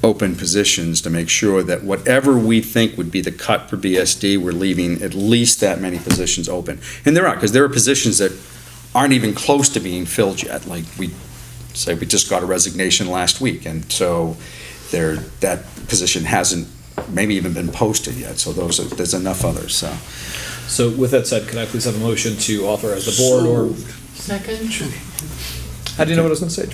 [SPEAKER 2] open positions to make sure that whatever we think would be the cut for BSD, we're leaving at least that many positions open. And because there are positions that aren't even close to being filled yet. Like we just got a resignation last week, and so that position hasn't maybe even been posted yet. So there's enough others.
[SPEAKER 5] So with that said, can I please have a motion to authorize the board or?
[SPEAKER 10] Second?
[SPEAKER 5] How do you know what I was going to say?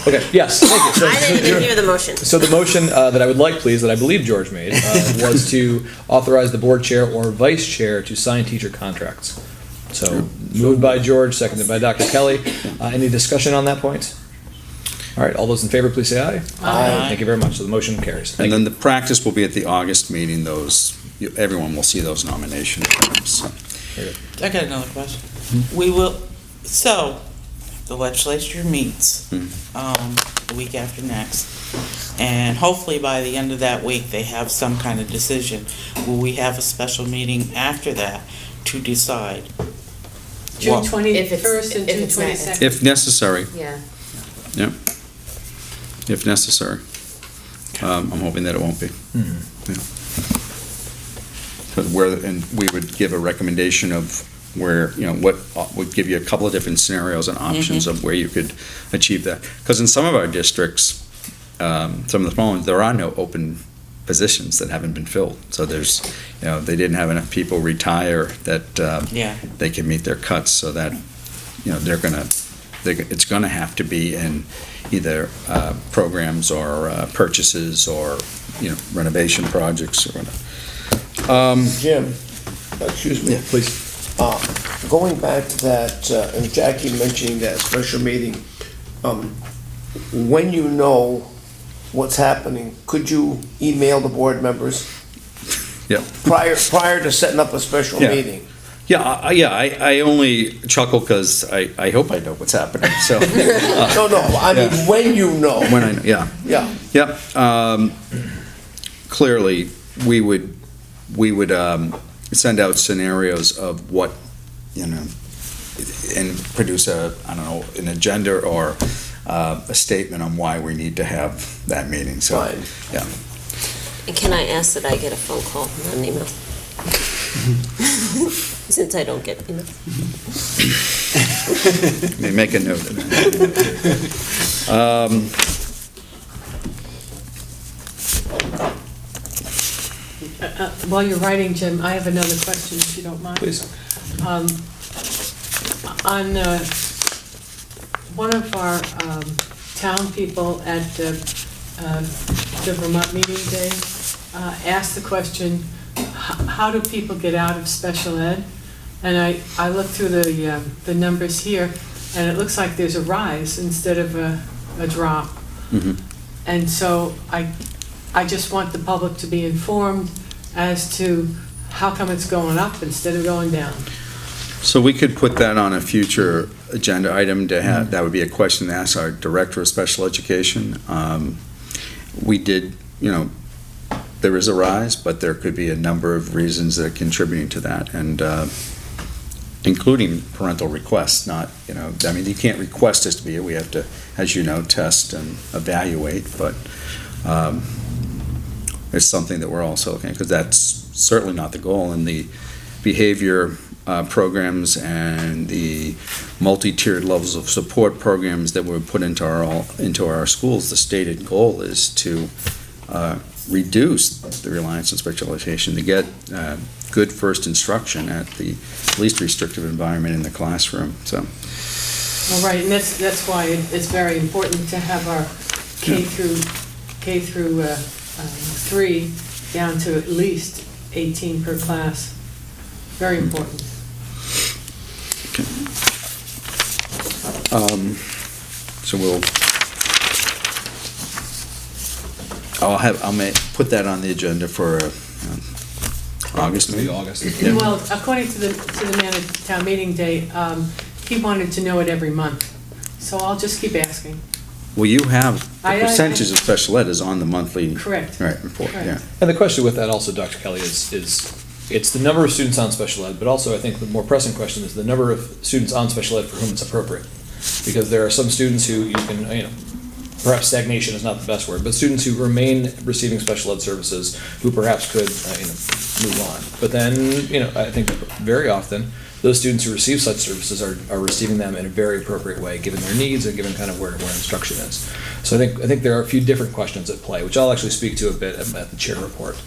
[SPEAKER 5] Okay, yes, thank you. So,
[SPEAKER 3] I didn't even hear the motion.
[SPEAKER 5] So the motion that I would like, please, that I believe George made, was to authorize the board chair or vice chair to sign teacher contracts. So moved by George, seconded by Dr. Kelly. Any discussion on that point? All right, all those in favor, please say aye.
[SPEAKER 10] Aye.
[SPEAKER 5] Thank you very much. So the motion carries.
[SPEAKER 2] And then the practice will be at the August meeting, everyone will see those nomination forms. So.
[SPEAKER 6] I got another question. We will, so, the legislature meets, the week after next, and hopefully by the end of that week, they have some kind of decision. Will we have a special meeting after that to decide?
[SPEAKER 10] June
[SPEAKER 6] Well,
[SPEAKER 10] 21st and
[SPEAKER 3] if
[SPEAKER 10] June
[SPEAKER 3] it's not-
[SPEAKER 10] 22nd.
[SPEAKER 2] If necessary,
[SPEAKER 3] Yeah.
[SPEAKER 2] if necessary. I'm hoping that it won't be. And we would give a recommendation of where, what would give you a couple of different scenarios and options of where you could achieve that. Because in some of our districts, some of the small ones, there are no open positions that haven't been filled. So there's, they didn't have enough people retire that they can meet their cuts, so that, it's gonna have to be in either programs or purchases or, renovation projects or whatever.
[SPEAKER 4] Jim, excuse me.
[SPEAKER 2] Yeah, please.
[SPEAKER 4] Going back to that, and Jackie mentioning that special meeting, when you know what's happening, could you email the board members?
[SPEAKER 2] Yeah.
[SPEAKER 4] Prior to setting up a special
[SPEAKER 2] Yeah.
[SPEAKER 4] meeting?
[SPEAKER 2] I only chuckle because I hope I know what's happening, so.
[SPEAKER 4] No, I mean, when you know.
[SPEAKER 2] When I know, yeah.
[SPEAKER 4] Yeah.
[SPEAKER 2] Yep. Clearly, we would send out scenarios of what, and produce an agenda or a statement on why we need to have that meeting, so.
[SPEAKER 4] Fine.
[SPEAKER 2] Yeah.
[SPEAKER 3] And can I ask that I get a phone call, not an email? Since I don't get emails.
[SPEAKER 2] May make a note of that.
[SPEAKER 10] While you're writing, Jim, I have another question, if you don't mind.
[SPEAKER 5] Please.
[SPEAKER 10] On one of our town people at the Vermont Meeting Day asked the question, how do people get out of special ed? And I looked through the numbers here, and it looks like there's a rise instead of a drop. And so I just want the public to be informed as to how come it's going up instead of going down.
[SPEAKER 2] So we could put that on a future agenda item to have, that would be a question to ask our Director of Special Education. We did, there is a rise, but there could be a number of reasons that are contributing to that, and including parental requests, not, you can't request us to be here. We have to, as you know, test and evaluate, but it's something that we're also looking at, because that's certainly not the goal. And the behavior programs and the multi-tiered levels of support programs that we put into our schools, the stated goal is to reduce the reliance on special education, to get good first instruction at the least restrictive environment in the classroom. So.
[SPEAKER 10] Well, right, and that's why it's very important to have our K through 3 down to at least 18 per class. Very important.
[SPEAKER 2] So I'll put that on the agenda for August, maybe?
[SPEAKER 5] August.
[SPEAKER 10] Well, according to the man at town meeting day, he wanted to know it every month. So I'll just keep asking.
[SPEAKER 2] Well, you have, the
[SPEAKER 10] I-
[SPEAKER 2] percentage of special ed is on the monthly.
[SPEAKER 10] Correct.
[SPEAKER 2] Right, report,
[SPEAKER 10] Correct.
[SPEAKER 2] yeah.
[SPEAKER 5] And the question with that also, Dr. Kelly, is it's the number of students on special ed, but also I think the more pressing question is the number of students on special ed for whom it's appropriate. Because there are some students who you can, perhaps stagnation is not the best word, but students who remain receiving special ed services who perhaps could, move on. But then, I think very often, those students who receive such services are receiving them in a very appropriate way, given their needs and given kind of where instruction is. So I think there are a few different questions at play, which I'll actually speak to a bit at the chair report.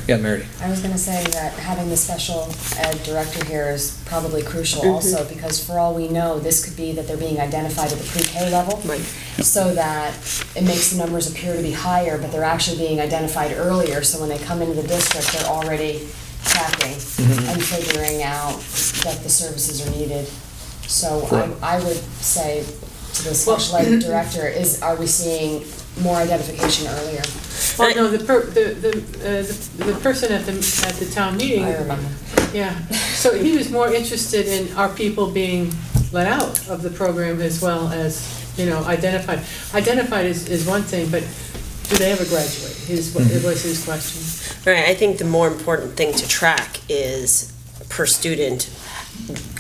[SPEAKER 5] Yeah, Mary?
[SPEAKER 13] I was going to say that having the special ed director here is probably crucial also, because for all we know, this could be that they're being identified at the pre-K level.
[SPEAKER 3] Right.
[SPEAKER 13] So that it makes the numbers appear to be higher, but they're actually being identified earlier, so when they come into the district, they're already tracking and figuring out that the services are needed. So I would say to the special ed director, are we seeing more identification earlier?
[SPEAKER 10] Well, no, the person at the town meeting.
[SPEAKER 13] I remember.
[SPEAKER 10] Yeah, so he was more interested in our people being let out of the program as well as, identified. Identified is one thing, but do they ever graduate? It was his question.
[SPEAKER 3] Right, I think the more important thing to track is per student,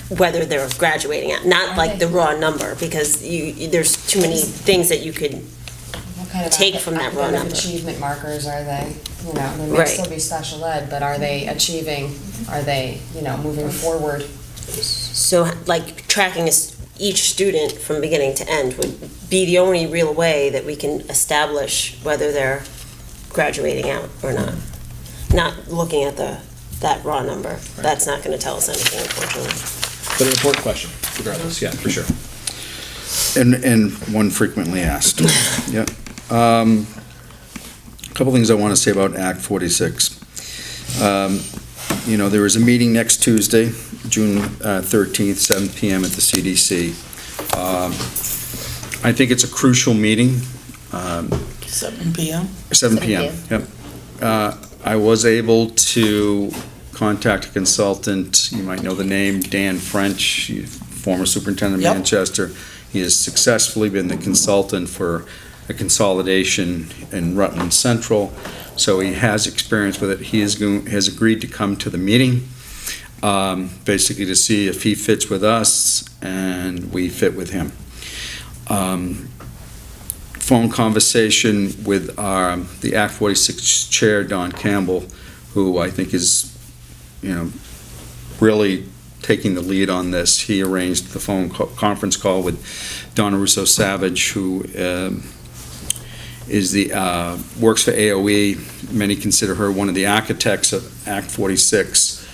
[SPEAKER 3] whether they're graduating at, not like the raw number, because there's too many things that you could
[SPEAKER 13] What kind of
[SPEAKER 3] take from that raw
[SPEAKER 13] academic
[SPEAKER 3] number.
[SPEAKER 13] achievement markers are they? They may
[SPEAKER 3] Right.
[SPEAKER 13] still be special ed, but are they achieving, are they, moving forward?
[SPEAKER 3] So, like, tracking each student from beginning to end would be the only real way that we can establish whether they're graduating out or not. Not looking at that raw number. That's not going to tell us anything, unfortunately.
[SPEAKER 5] But an important question, regardless, yeah, for sure.
[SPEAKER 2] And one frequently asked. Yep. A couple things I want to say about Act 46. There is a meeting next Tuesday, June 13th, 7 PM at the CDC. I think it's a crucial meeting.
[SPEAKER 6] 7 p.m.?
[SPEAKER 2] 7 p.m., yep. I was able to contact a consultant, you might know the name, Dan French, former superintendent of
[SPEAKER 6] Yep.
[SPEAKER 2] Manchester. He has successfully been the consultant for a consolidation in Rutland Central, so he has experience with it. He has agreed to come to the meeting, basically to see if he fits with us and we fit with him. Phone conversation with the Act 46 chair, Don Campbell, who I think is, really taking the lead on this. He arranged the phone conference call with Donna Russo-Savage, who works for AOE. Many consider her one of the architects of Act 46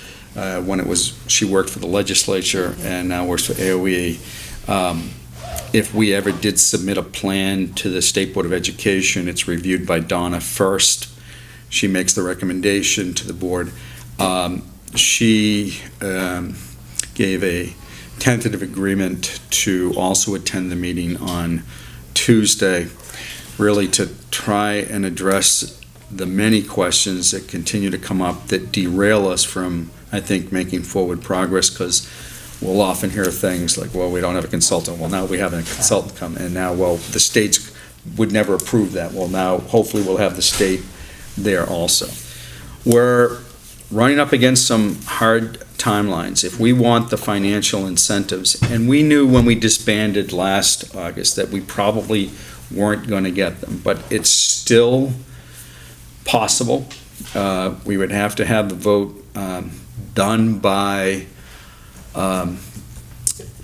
[SPEAKER 2] she worked for the legislature and now works for AOE. If we ever did submit a plan to the State Board of Education, it's reviewed by Donna first. She makes the recommendation to the board. She gave a tentative agreement to also attend the meeting on Tuesday, really to try and address the many questions that continue to come up that derail us from, I think, making forward progress, because we'll often hear things like, well, we don't have a consultant. Well, now we have a consultant come, and now, well, the states would never approve that. Well, now, hopefully, we'll have the state there also. We're running up against some hard timelines. If we want the financial incentives, and we knew when we disbanded last August that we probably weren't going to get them, but it's still possible. We would have to have the vote done by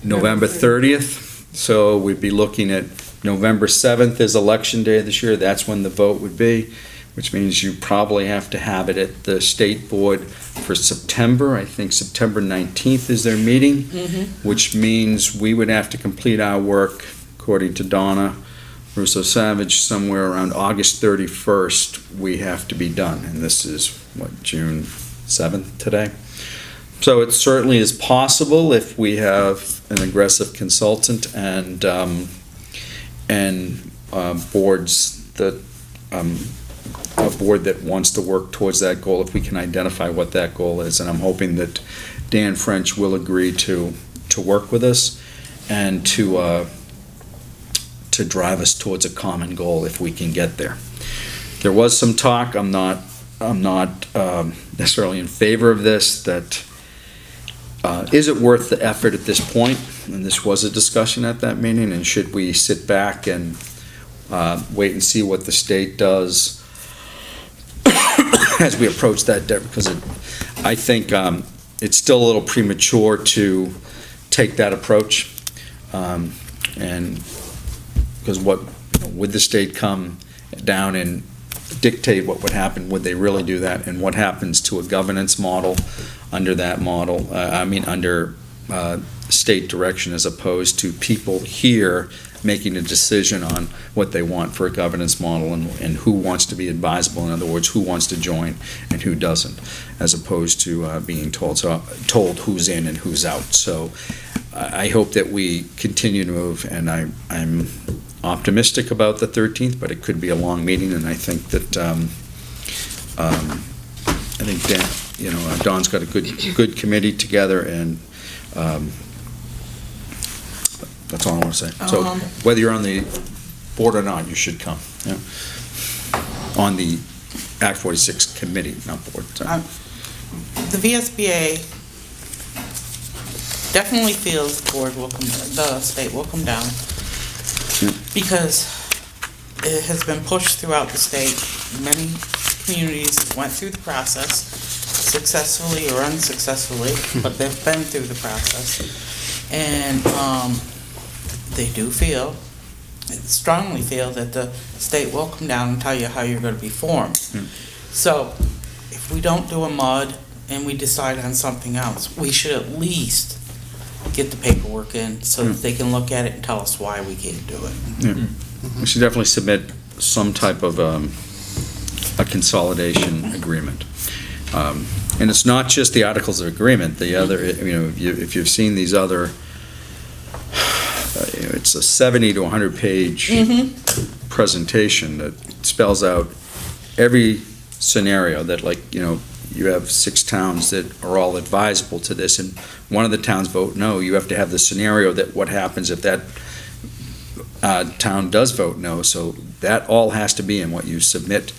[SPEAKER 2] November 30th, so we'd be looking at November 7th is election day this year. That's when the vote would be, which means you probably have to have it at the state board for September. I think September 19th is their meeting, which means we would have to complete our work, according to Donna, Russo Savage, somewhere around August 31st, we have to be done. And this is, what, June 7th today? So it certainly is possible if we have an aggressive consultant and boards that, a board that wants to work towards that goal, if we can identify what that goal is. And I'm hoping that Dan French will agree to work with us and to drive us towards a common goal if we can get there. There was some talk, I'm not necessarily in favor of this, that is it worth the effort at this point? And this was a discussion at that meeting, and should we sit back and wait and see what the state does as we approach that debt? Because I think it's still a little premature to take that approach, and because would the state come down and dictate what would happen? Would they really do that? And what happens to a governance model under that model? Under state direction, as opposed to people here making a decision on what they want for a governance model and who wants to be advisable. In other words, who wants to join and who doesn't, as opposed to being told who's in and who's out. So I hope that we continue to move, and I'm optimistic about the 13th, but it could be a long meeting, and I think that Dan, Don's got a good committee together, and that's all I want to say. So whether you're on the board or not, you should come. Yeah. On the Act 46 committee, not board. Sorry.
[SPEAKER 6] The VSBA definitely feels the state will come down, because it has been pushed throughout the state. Many communities went through the process, successfully or unsuccessfully, but they've been through the process. And they do strongly feel that the state will come down and tell you how you're going to be formed. So if we don't do a MUD and we decide on something else, we should at least get the paperwork in so that they can look at it and tell us why we can't do it.
[SPEAKER 2] Yeah. We should definitely submit some type of a consolidation agreement. And it's not just the articles of agreement. The other, if you've seen these other, it's a 70 to 100 page presentation that spells out every scenario that, you have 6 towns that are all advisable to this, and one of the towns vote no. You have to have the scenario that what happens if that town does vote no. So that all has to be in what you submit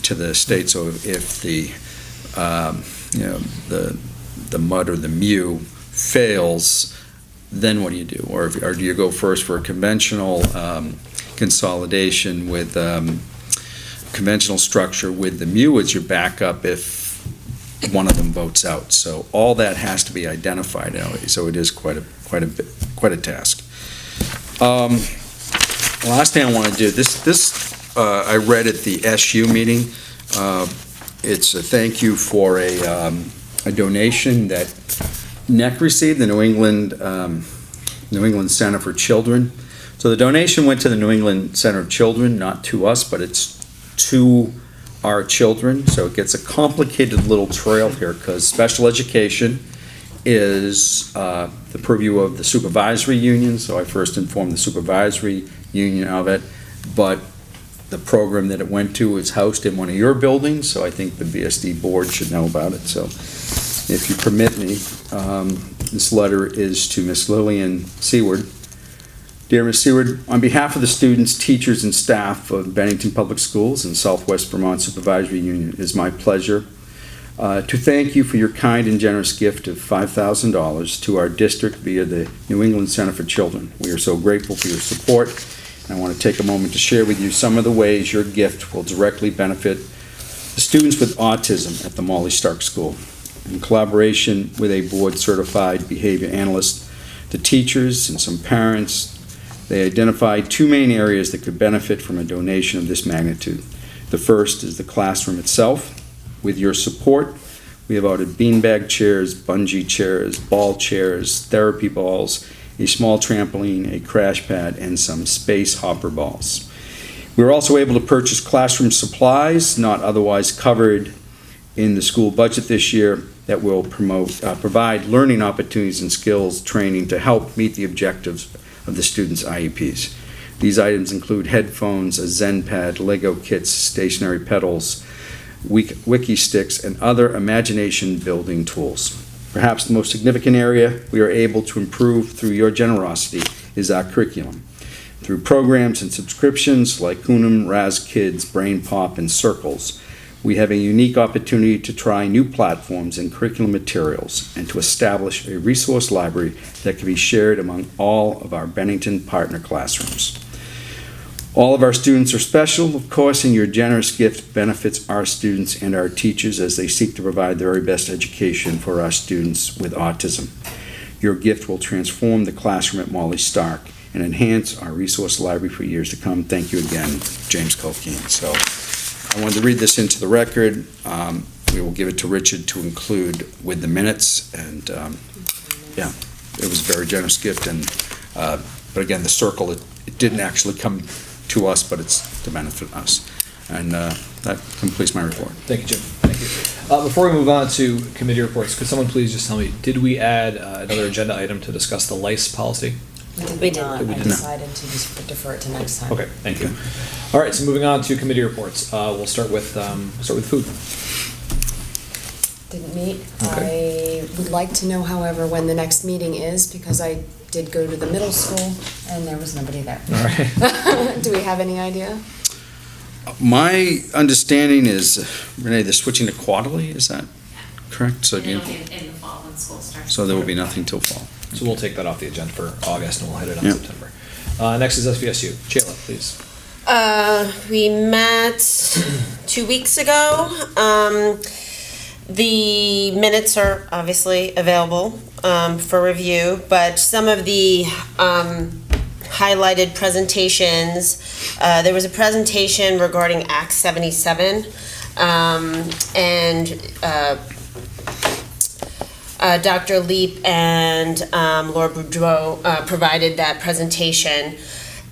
[SPEAKER 2] to the state. So if the MUD or the MU fails, then what do you do? Or do you go first for a conventional consolidation with conventional structure with the MU as your backup if one of them votes out? So all that has to be identified, Ellie. So it is quite a task. Last thing I want to do, this I read at the SU meeting. It's a thank you for a donation that NEC received, the New England Center for Children. So the donation went to the New England Center of Children, not to us, but it's to our children. So it gets a complicated little trail here, because special education is the purview of the supervisory union. So I first informed the supervisory union of it, but the program that it went to is housed in one of your buildings, so I think the BSD board should know about it. So if you permit me, this letter is to Miss Lillian Seward. Dear Ms. Seward, on behalf of the students, teachers, and staff of Bennington Public Schools and Southwest Vermont Supervisory Union, it is my pleasure to thank you for your kind and generous gift of $5,000 to our district via the New England Center for Children. We are so grateful for your support, and I want to take a moment to share with you some of the ways your gift will directly benefit the students with autism at the Molly Stark School. In collaboration with a board-certified behavior analyst, the teachers, and some parents, they identified 2 main areas that could benefit from a donation of this magnitude. The first is the classroom itself. With your support, we have ordered beanbag chairs, bungee chairs, ball chairs, therapy balls, a small trampoline, a crash pad, and some space hopper balls. We were also able to purchase classroom supplies not otherwise covered in the school budget this year that will provide learning opportunities and skills training to help meet the objectives of the students' IEPs. These items include headphones, a ZenPad, Lego kits, stationary pedals, wiki sticks, and other imagination-building tools. Perhaps the most significant area we are able to improve through your generosity is our curriculum. Through programs and subscriptions like Unum, Raz Kids, Brain Pop, and Circles, we have a unique opportunity to try new platforms and curriculum materials and to establish a resource library that can be shared among all of our Bennington partner classrooms. All of our students are special, of course, and your generous gift benefits our students and our teachers as they seek to provide the very best education for our students with autism. Your gift will transform the classroom at Molly Stark and enhance our resource library for years to come. Thank you again, James Colkeen. So I wanted to read this into the record. We will give it to Richard to include with the minutes, and yeah, it was a very generous gift. And but again, the circle, it didn't actually come to us, but it's to benefit us. And that completes my report.
[SPEAKER 5] Thank you, Jim. Thank you. Before we move on to committee reports, could someone please just tell me, did we add another agenda item to discuss the lice policy?
[SPEAKER 13] We did not.
[SPEAKER 5] We
[SPEAKER 13] I
[SPEAKER 5] did
[SPEAKER 13] decided to just defer it to next time.
[SPEAKER 5] Okay, thank you. All right, so moving on to committee reports. We'll start with food.
[SPEAKER 13] Didn't meet.
[SPEAKER 5] Okay.
[SPEAKER 13] I would like to know, however, when the next meeting is, because I did go to the middle school and there was nobody there.
[SPEAKER 5] All right.
[SPEAKER 13] Do we have any idea?
[SPEAKER 2] My understanding is, Renee, they're switching to quarterly, is that correct? So,
[SPEAKER 12] And it'll be in the fall when school starts.
[SPEAKER 2] so there will be nothing till fall.
[SPEAKER 5] So we'll take that off the agenda for August and we'll hit it on
[SPEAKER 2] Yep.
[SPEAKER 5] September. Next is SVSU. Shayla, please.
[SPEAKER 3] We met 2 weeks ago. The minutes are obviously available for review, but some of the highlighted presentations, there was a presentation regarding Act 77, and Dr. Leap and Laura Boudreau provided that presentation.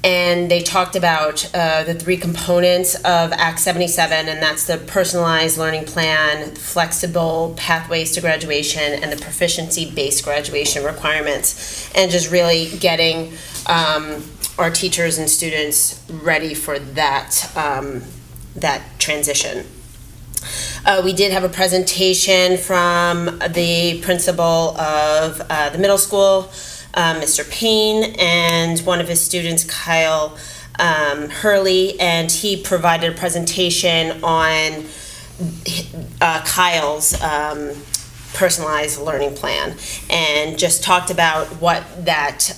[SPEAKER 3] And they talked about the three components of Act 77, and that's the personalized learning plan, flexible pathways to graduation, and the proficiency-based graduation requirements, and just really getting our teachers and students ready for that, that transition. We did have a presentation from the principal of the middle school, Mr. Payne, and one of his students, Kyle Hurley, and he provided a presentation on Kyle's personalized learning plan, and just talked about what that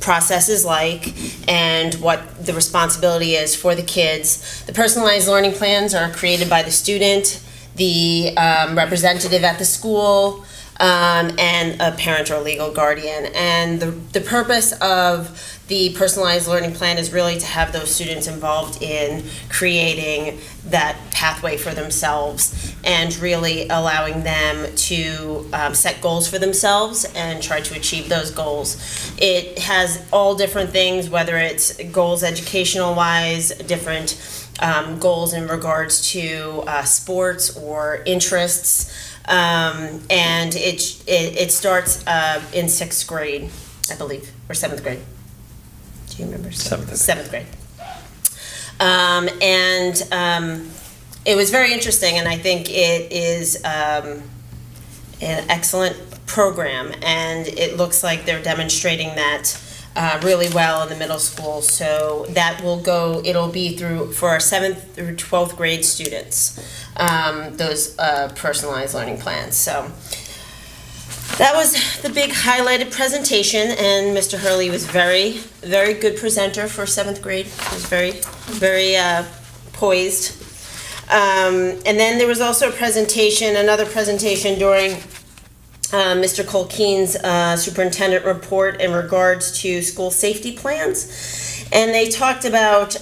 [SPEAKER 3] process is like and what the responsibility is for the kids. The personalized learning plans are created by the student, the representative at the school, and a parent or legal guardian. And the purpose of the personalized learning plan is really to have those students involved in creating that pathway for themselves and really allowing them to set goals for themselves and try to achieve those goals. It has all different things, whether it's goals educational-wise, different goals in regards to sports or interests. And it starts in 6th grade, I believe, or 7th grade. Do you remember? 7th grade. It was very interesting, and I think it is an excellent program, and it looks like they're demonstrating that really well in the middle school. So that it'll be for our 7th through 12th grade students, those personalized learning plans. So that was the big highlighted presentation, and Mr. Hurley was very, very good presenter for 7th grade. He was very, very poised. And then there was also another presentation during Mr. Colkeen's superintendent report in regards to school safety plans. And they talked about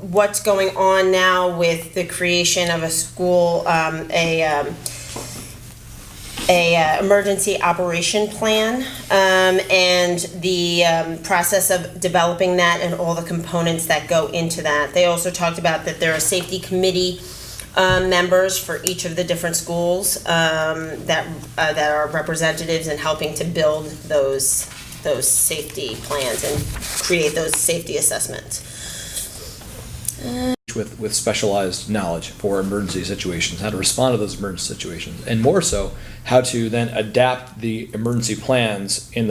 [SPEAKER 3] what's going on now with the creation of a school, a emergency operation plan, and the process of developing that and all the components that go into that. They also talked about that there are safety committee members for each of the different schools that are representatives in helping to build those safety plans and create those safety assessments.
[SPEAKER 14] With specialized knowledge for emergency situations, how to respond to those emergency situations, and more so, how to then adapt the emergency plans in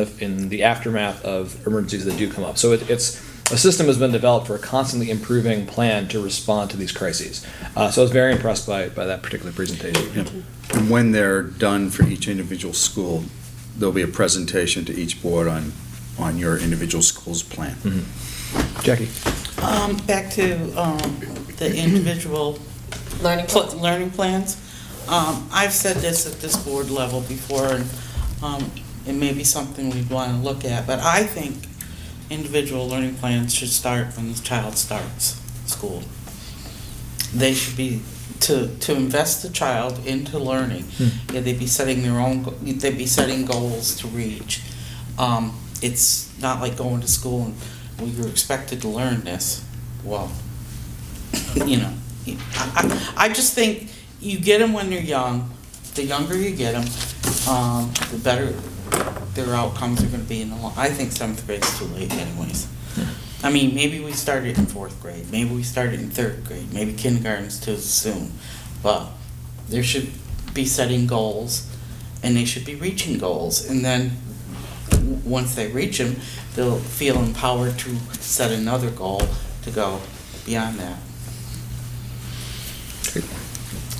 [SPEAKER 14] the aftermath of emergencies that do come up. So it's a system has been developed for a constantly improving plan to respond to these crises. So I was very impressed by that particular presentation.
[SPEAKER 2] And when they're done for each individual school, there'll be a presentation to each board on your individual school's plan.
[SPEAKER 14] Jackie?
[SPEAKER 6] Back to the individual
[SPEAKER 3] Learning plans.
[SPEAKER 6] learning plans. I've said this at this board level before, and it may be something we'd want to look at, but I think individual learning plans should start when the child starts school. They should be to invest the child into learning. Yeah, they'd be setting goals to reach. It's not like going to school and, well, you're expected to learn this. Well, I just think you get them when they're young. The younger you get them, the better their outcomes are going to be in the long. I think 7th grade's too late anyways. I mean, maybe we started in 4th grade. Maybe we started in 3rd grade. Maybe kindergarten's too soon. But there should be setting goals, and they should be reaching goals. And then once they reach them, they'll feel empowered to set another goal to go beyond that.
[SPEAKER 14] Great.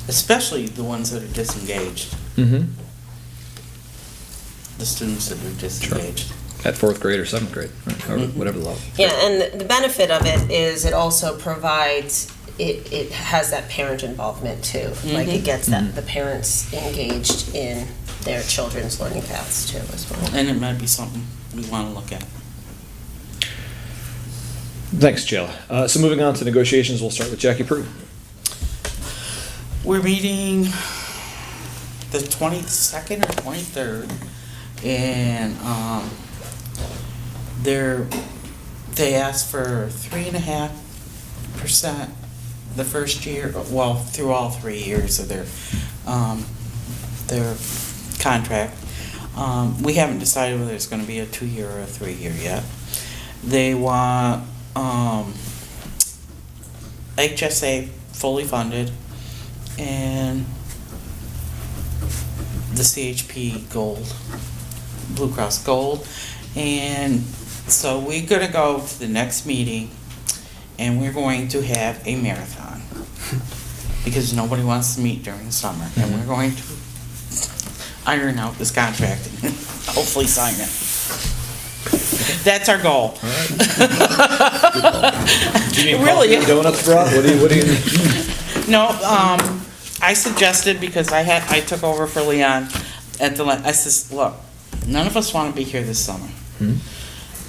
[SPEAKER 6] Especially the ones that are disengaged.
[SPEAKER 14] Mm-hmm.
[SPEAKER 6] The students that are disengaged.
[SPEAKER 14] At 4th grade or 7th grade, right? Or whatever the level.
[SPEAKER 3] Yeah, and the benefit of it is it also provides, it has that parent involvement too. Like it gets the parents engaged in their children's learning paths too as well.
[SPEAKER 6] And it might be something we want to look at.
[SPEAKER 14] Thanks, Jill. So moving on to negotiations, we'll start with Jackie Prue.
[SPEAKER 6] We're meeting the 22nd or 23rd, and they asked for 3.5% the first year, well, through all 3 years of their contract. We haven't decided whether it's going to be a 2-year or a 3-year yet. They want HSA fully funded and the CHP Gold, Blue Cross Gold. And so we're going to go to the next meeting and we're going to have a marathon because nobody wants to meet during the summer. And we're going to iron out this contract and hopefully sign it. That's our goal.
[SPEAKER 14] Do you need
[SPEAKER 6] Really?
[SPEAKER 14] coffee and donuts, bro? What do you need?
[SPEAKER 6] No, I suggested, because I took over for Leon I says, look, none of us want to be here this summer.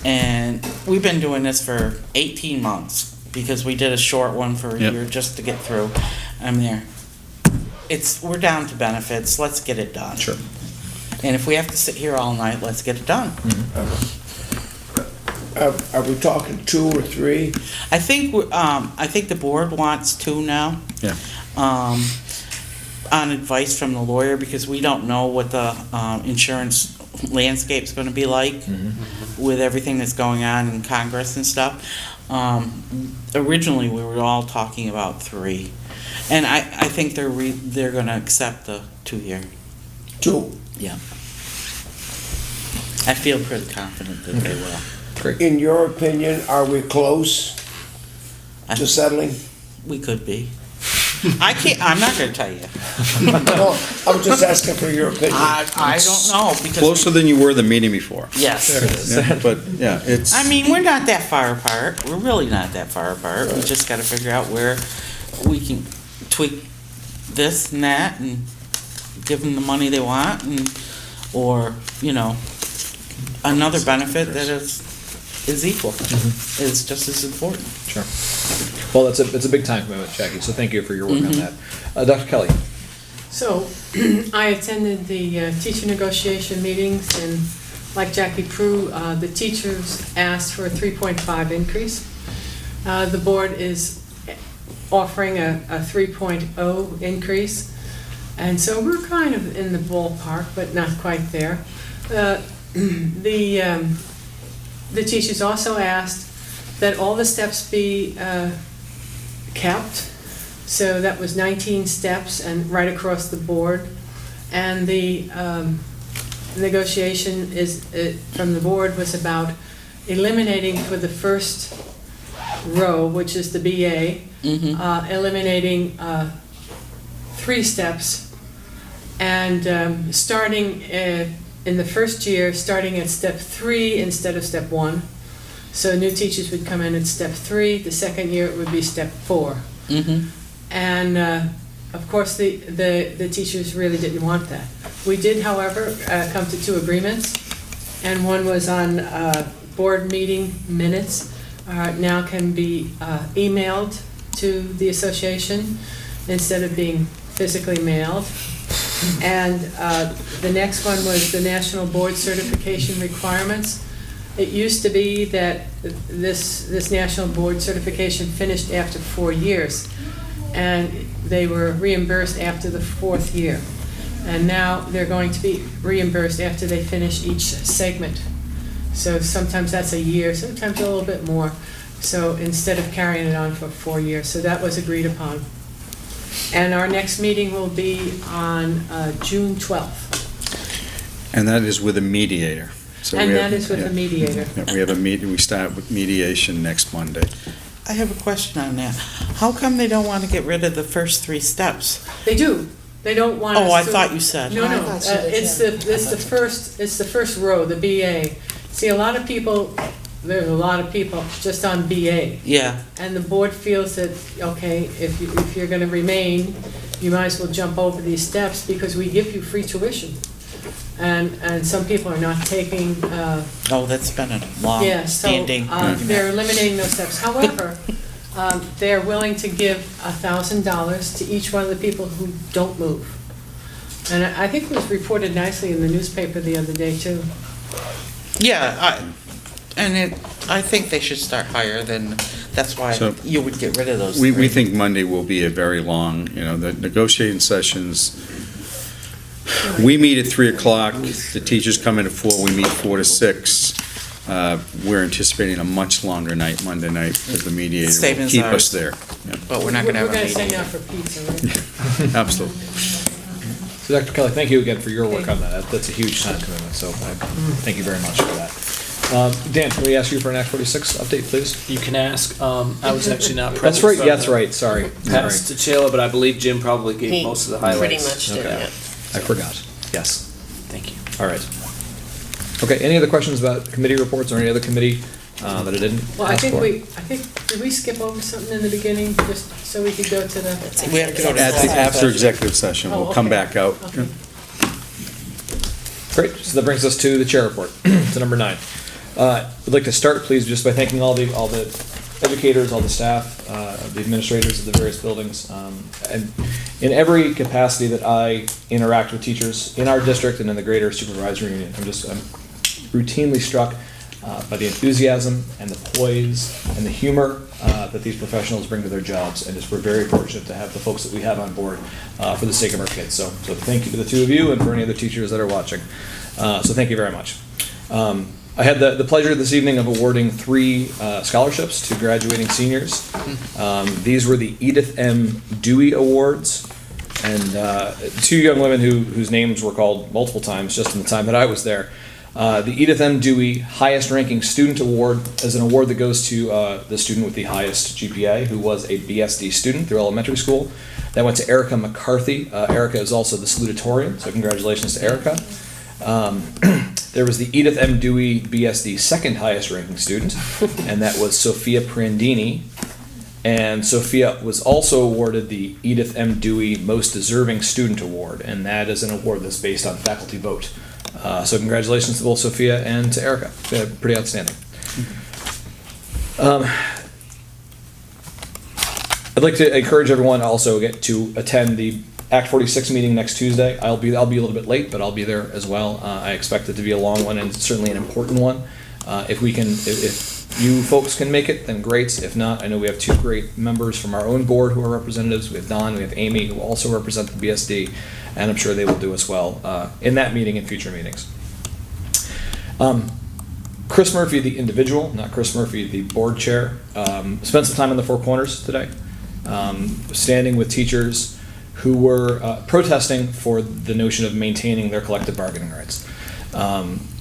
[SPEAKER 6] And we've been doing this for 18 months because we did a short one for a year just to get through. I'm there. We're down to benefits. Let's get it done.
[SPEAKER 14] Sure.
[SPEAKER 6] And if we have to sit here all night, let's get it done.
[SPEAKER 4] Are we talking 2 or 3?
[SPEAKER 6] I think the board wants 2 now.
[SPEAKER 2] Yeah.
[SPEAKER 6] On advice from the lawyer, because we don't know what the insurance landscape's going to be like with everything that's going on in Congress and stuff. Originally, we were all talking about 3, and I think they're going to accept the 2-year.
[SPEAKER 4] 2.
[SPEAKER 6] Yeah. I feel pretty confident that they will.
[SPEAKER 14] Great.
[SPEAKER 4] In your opinion, are we close to settling?
[SPEAKER 6] We could be. I'm not going to tell you.
[SPEAKER 4] No, I'm just asking for your opinion.
[SPEAKER 6] I don't know, because
[SPEAKER 2] Closer than you were the meeting before.
[SPEAKER 6] yes.
[SPEAKER 2] Yeah, but, yeah, it's.
[SPEAKER 6] I mean, we're not that far apart. We're really not that far apart. We just got to figure out where we can tweak this and that and give them the money they want, or another benefit that is equal. Is just as important.
[SPEAKER 14] Sure. Well, it's a big time commitment, Jackie, so thank you for your work on that. Dr. Kelly?
[SPEAKER 10] So, I attended the teacher negotiation meetings, and like Jackie Prue, the teachers asked for a 3.5 increase. The board is offering a 3.0 increase, and so we're kind of in the ballpark, but not quite there. The teachers also asked that all the steps be kept. So that was 19 steps and right across the board. And the negotiation from the board was about eliminating for the first row, which is the BA, eliminating 3 steps and starting in the first year, starting at step 3 instead of step 1. So new teachers would come in at step 3. The second year it would be step 4. And of course, the teachers really didn't want that. We did, however, come to 2 agreements, and one was on board meeting minutes now can be emailed to the association instead of being physically mailed. And the next one was the national board certification requirements. It used to be that this national board certification finished after 4 years, and they were reimbursed after the 4th year. And now they're going to be reimbursed after they finish each segment. So sometimes that's a year, sometimes a little bit more. So instead of carrying it on for 4 years, so that was agreed upon. And our next meeting will be on June 12th.
[SPEAKER 2] And that is with a mediator. So
[SPEAKER 10] And
[SPEAKER 2] we
[SPEAKER 10] that
[SPEAKER 2] have-
[SPEAKER 10] is with a mediator.
[SPEAKER 2] Yeah, we have a we start with mediation next Monday.
[SPEAKER 6] I have a question on that. How come they don't want to get rid of the first 3 steps?
[SPEAKER 10] They do. They don't want us to.
[SPEAKER 6] Oh, I thought you said.
[SPEAKER 10] No,
[SPEAKER 13] I
[SPEAKER 10] no,
[SPEAKER 13] thought so,
[SPEAKER 10] it's
[SPEAKER 13] too.
[SPEAKER 10] the first row, the BA. See, a lot of people, there's a lot of people just on BA.
[SPEAKER 6] Yeah,
[SPEAKER 10] And the board feels that, okay, if you're gonna remain, you might as well jump over these steps because we give you free tuition. And some people are not taking,
[SPEAKER 6] oh, that's been a long
[SPEAKER 10] yeah, so
[SPEAKER 6] standing.
[SPEAKER 10] they're eliminating those steps. However, they're willing to give $1,000 to each one of the people who don't move. And I think it was reported nicely in the newspaper the other day, too.
[SPEAKER 6] Yeah, I think they should start higher than, that's why
[SPEAKER 2] So-
[SPEAKER 6] you would get rid of those
[SPEAKER 2] We
[SPEAKER 6] 3.
[SPEAKER 2] think Monday will be a very long, the negotiating sessions. We meet at 3 o'clock, the teachers come in at 4, we meet 4 to 6. We're anticipating a much longer night, Monday night, because the mediator will
[SPEAKER 6] Same as
[SPEAKER 2] keep
[SPEAKER 6] ours.
[SPEAKER 2] us there. Yeah,
[SPEAKER 6] But we're not gonna have a
[SPEAKER 10] We're gonna send
[SPEAKER 6] meeting.
[SPEAKER 10] out for pizza, right?
[SPEAKER 2] absolutely.
[SPEAKER 14] So Dr. Kelly, thank you again for your work on that. That's a huge time commitment, so thank you very much for that. Dan, can we ask you for an Act 46 update, please?
[SPEAKER 15] You can ask. I was actually not present.
[SPEAKER 14] That's right,
[SPEAKER 15] from
[SPEAKER 14] that's
[SPEAKER 15] the
[SPEAKER 14] right, sorry.
[SPEAKER 15] Past to Chayla, but I believe Jim probably gave
[SPEAKER 3] He
[SPEAKER 15] most of the highlights.
[SPEAKER 3] pretty much did,
[SPEAKER 14] Okay.
[SPEAKER 3] yeah.
[SPEAKER 14] I forgot, yes.
[SPEAKER 15] Thank you.
[SPEAKER 14] All right. Okay, any other questions about committee reports or any other committee that I didn't
[SPEAKER 10] Well, I
[SPEAKER 14] ask
[SPEAKER 10] think
[SPEAKER 14] for?
[SPEAKER 10] did we skip over something in the beginning, just so we could go to the?
[SPEAKER 6] We have to go to
[SPEAKER 2] After executive session,
[SPEAKER 10] Oh,
[SPEAKER 2] we'll come
[SPEAKER 10] okay.
[SPEAKER 2] back out.
[SPEAKER 10] Okay.
[SPEAKER 14] Great, so that brings us to the chair report, to number 9. I'd like to start, please, just by thanking all the educators, all the staff, the administrators of the various buildings. And in every capacity that I interact with teachers in our district and in the greater supervisory union, I'm routinely struck by the enthusiasm and the poise and the humor that these professionals bring to their jobs. And we're very fortunate to have the folks that we have on board for the sake of our kids. So thank you to the 2 of you and for any other teachers that are watching. So thank you very much. I had the pleasure this evening of awarding 3 scholarships to graduating seniors. These were the Edith M. Dewey Awards, and 2 young women whose names were called multiple times just in the time that I was there. The Edith M. Dewey Highest Ranking Student Award is an award that goes to the student with the highest GPA, who was a BSD student through elementary school. That went to Erica McCarthy. Erica is also the salutatorian, so congratulations to Erica. There was the Edith M. Dewey BSD second highest ranking student, and that was Sophia Prandini. And Sophia was also awarded the Edith M. Dewey Most Deserving Student Award, and that is an award that's based on faculty vote. So congratulations to both Sophia and to Erica. They're pretty outstanding. I'd like to encourage everyone also to attend the Act 46 meeting next Tuesday. I'll be a little bit late, but I'll be there as well. I expect it to be a long one and certainly an important one. If you folks can make it, then great. If not, I know we have two great members from our own board who are representatives. We have Don, we have Amy, who also represent the BSD, and I'm sure they will do as well in that meeting and future meetings. Chris Murphy, the individual, not Chris Murphy, the board chair, spent some time in the Four Corners today, standing with teachers who were protesting for the notion of maintaining their collective bargaining rights.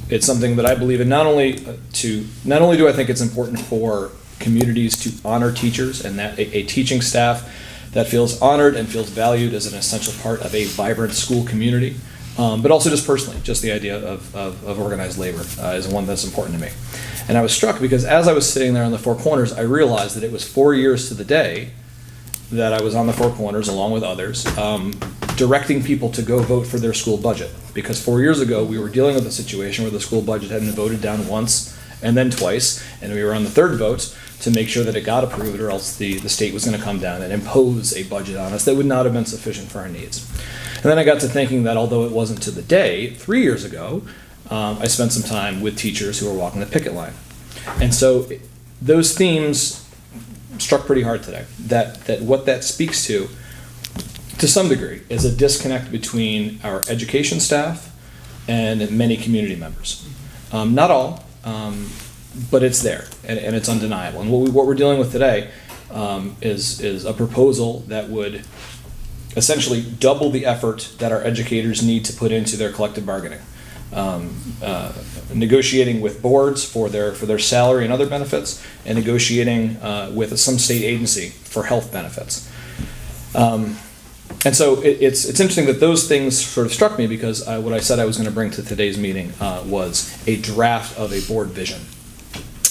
[SPEAKER 14] It's something that I believe in. Not only do I think it's important for communities to honor teachers, and that a teaching staff that feels honored and feels valued is an essential part of a vibrant school community, but also just personally, just the idea of organized labor is one that's important to me. And I was struck because as I was sitting there on the Four Corners, I realized that it was 4 years to the day that I was on the Four Corners along with others, directing people to go vote for their school budget. Because 4 years ago, we were dealing with a situation where the school budget had been voted down once and then twice, and we were on the third vote to make sure that it got approved, or else the state was going to come down and impose a budget on us that would not have been sufficient for our needs. And then I got to thinking that although it wasn't to the day, 3 years ago, I spent some time with teachers who were walking the picket line. And so those themes struck pretty hard today, that what that speaks to some degree, is a disconnect between our education staff and many community members. Not all, but it's there, and it's undeniable. And what we're dealing with today is a proposal that would essentially double the effort that our educators need to put into their collective bargaining. Negotiating with boards for their salary and other benefits, and negotiating with some state agency for health benefits. And so it's interesting that those things sort of struck me, because what I said I was going to bring to today's meeting was a draft of a board vision.